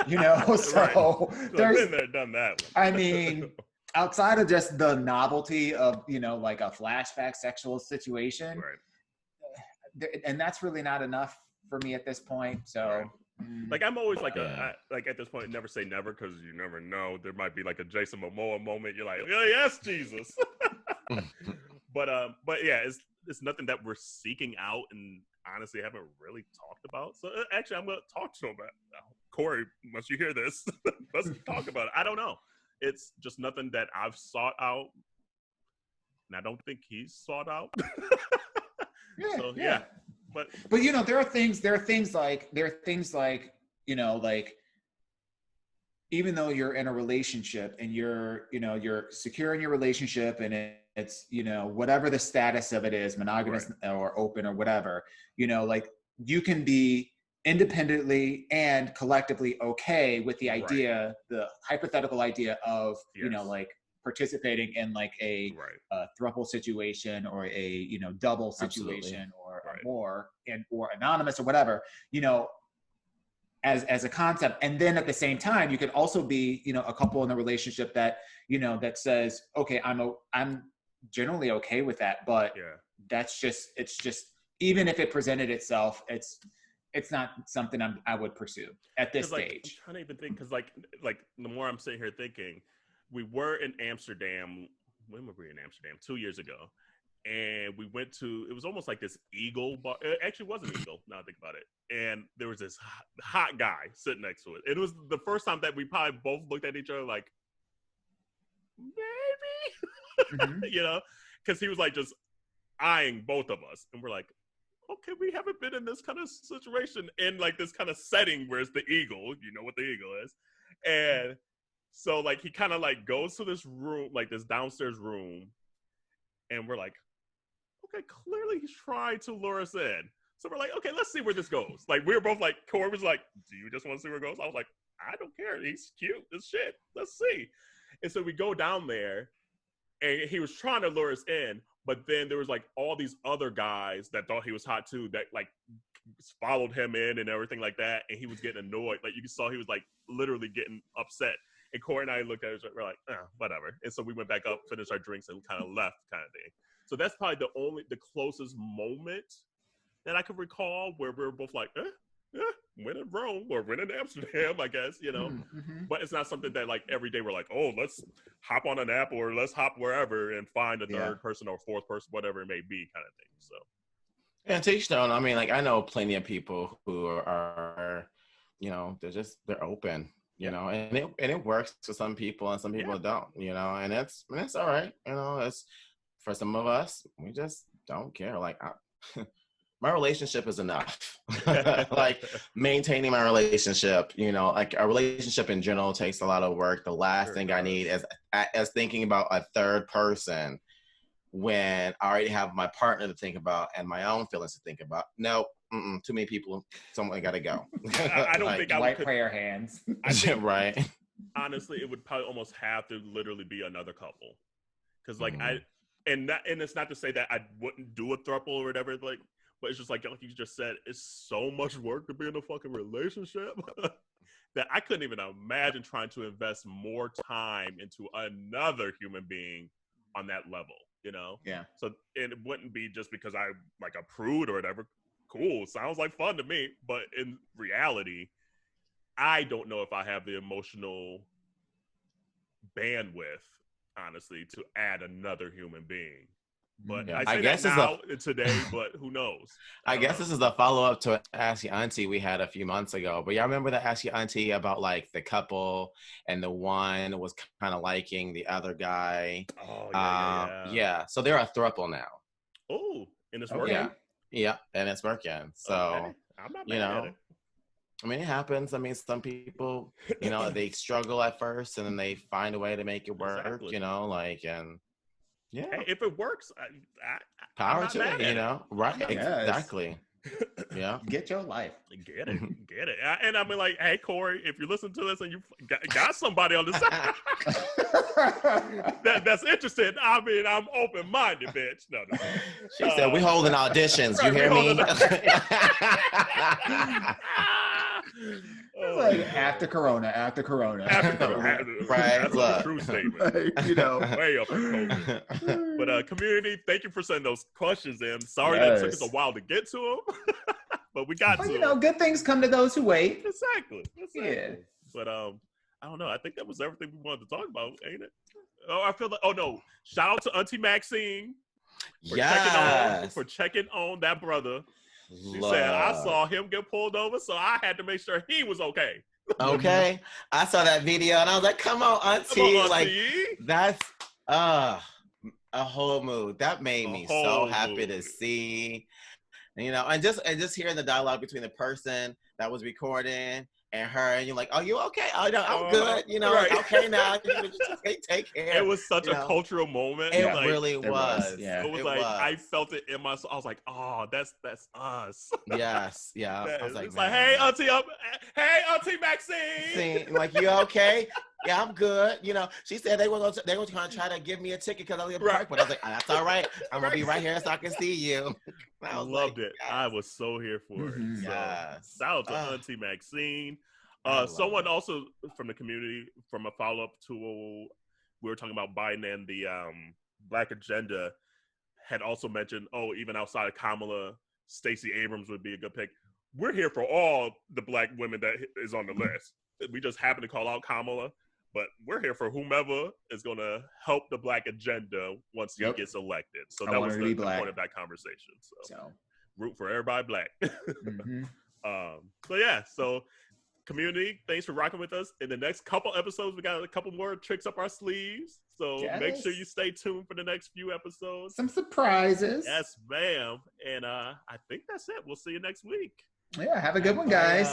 So there's been there, done that one. I mean, outside of just the novelty of like a flashback sexual situation, and that's really not enough for me at this point. So Like I'm always like like at this point, never say never because you never know. There might be like a Jason Momoa moment. You're like, oh, yes, Jesus. but yeah, it's nothing that we're seeking out and honestly haven't really talked about. So actually, I'm gonna talk to him about Corey. Once you hear this, let's talk about it. I don't know. It's just nothing that I've sought out, and I don't think he's sought out. Yeah. But you know, there are things like you know, like even though you're in a relationship and you're secure in your relationship and it's, you know, whatever the status of it is, monogamous or open or whatever, you know, like you can be independently and collectively okay with the idea, the hypothetical idea of, you know, like participating in like a throuple situation or a, you know, double situation or more or anonymous or whatever, you know, as a concept. And then at the same time, you could also be, you know, a couple in a relationship that, you know, that says, okay, I'm generally okay with that, but it's just, even if it presented itself, it's not something I would pursue at this stage. I'm trying to even think, because like the more I'm sitting here thinking, we were in Amsterdam. When were we in Amsterdam? 2 years ago. And we went to, it was almost like this Eagle bar. It actually was an Eagle, now I think about it. And there was this hot guy sitting next to it. It was the first time that we probably both looked at each other like, maybe? You know? Because he was like just eyeing both of us. And we're like, okay, we haven't been in this kind of situation in like this kind of setting where it's the Eagle. You know what the Eagle is. And so like he kind of like goes to this room, like this downstairs room. And we're like, okay, clearly he's trying to lure us in. So we're like, okay, let's see where this goes. Like, we were both like, Corey was like, do you just want to see where it goes? I was like, I don't care. He's cute as shit. Let's see. And so we go down there, and he was trying to lure us in, but then there was like all these other guys that thought he was hot too, that like followed him in and everything like that. And he was getting annoyed. Like, you saw he was like literally getting upset. And Corey and I looked at each other, we're like, whatever. And so we went back up, finished our drinks, and kind of left kind of thing. So that's probably the closest moment that I could recall where we were both like, when in Rome or when in Amsterdam, I guess, you know. But it's not something that like every day we're like, oh, let's hop on an app or let's hop wherever and find a third person or fourth person, whatever it may be kind of thing. So. And to each their own. I mean, like I know plenty of people who are, you know, they're open. You know, and it works for some people and some people don't, you know, and it's all right. You know, it's for some of us, we just don't care. Like my relationship is enough. Like maintaining my relationship, you know, like a relationship in general takes a lot of work. The last thing I need is thinking about a third person when I already have my partner to think about and my own feelings to think about. No. Too many people. Someone got to go. I don't think I would. Prayer hands. I think, right. Honestly, it would probably almost have to literally be another couple, because like and it's not to say that I wouldn't do a throuple or whatever, like, but it's just like you just said, it's so much work to be in a fucking relationship that I couldn't even imagine trying to invest more time into another human being on that level. You know. Yeah. So it wouldn't be just because I like a prude or whatever. Cool, sounds like fun to me, but in reality, I don't know if I have the emotional bandwidth, honestly, to add another human being. But I say that now today, but who knows? I guess this is the follow-up to Ask Your Auntie we had a few months ago. But y'all remember the Ask Your Auntie about like the couple and the one was kind of liking the other guy? Oh, yeah. So they're a throuple now. Oh, and it's working? Yeah, and it's working. So, I'm not mad at it. I mean, it happens. I mean, some people, you know, they struggle at first and then they find a way to make it work, you know, like, and hey, if it works, power to it, you know, right? Exactly. Yeah. Get your life. Get it. And I mean, like, hey, Corey, if you listen to this and you got somebody on the side that's interested, I mean, I'm open-minded, bitch. No. She said, we holding auditions. You hear me? It's like after Corona. Right. That's a true statement. You know, way up in COVID. But community, thank you for sending those questions in. Sorry that it took us a while to get to them. but we got well, to. you know, good things come to those who wait. Exactly. Yeah. But I don't know. I think that was everything we wanted to talk about, ain't it? Oh, I feel like. Oh no! Shout out to AunTea Maxine for checking on that brother. She said I saw him get pulled over, so I had to make sure he was okay. Okay, I saw that video and I was like, "Come on, AunTea!" Like that's a whole mood. That made me so happy to see. You know, and just hearing the dialogue between the person that was recording and her, and you're like, "Oh, you okay? Oh, no, I'm good." You know, right. okay now. Take care. It was such a cultural moment. It like, really was. Yeah. It was like I felt it in my soul. I was like, "Oh, that's us." Yes, yeah. I was like, it's like, "Hey, AunTea Maxine." Like, you okay? Yeah, I'm good. You know, she said they were going to try to give me a ticket because I was in the park, but I was like, "That's all right. I'm gonna be right here so I can see you." I loved it. Yes. I was so here for it. So, yes. Shout out to AunTea Maxine. Someone also from the community, from a follow-up to we were talking about Biden and the Black agenda, had also mentioned, even outside of Kamala, Stacey Abrams would be a good pick. We're here for all the Black women that is on the list. We just happen to call out Kamala, but we're here for whomever is going to help the Black agenda once he gets elected. So that was the point of that conversation. So root for everybody Black. So community, thanks for rocking with us. In the next couple episodes, we got a couple more tricks up our sleeves. So make sure you stay tuned for the next few episodes. Some surprises. Yes, ma'am. And I think that's it. We'll see you next week. Yeah, have a good one, guys.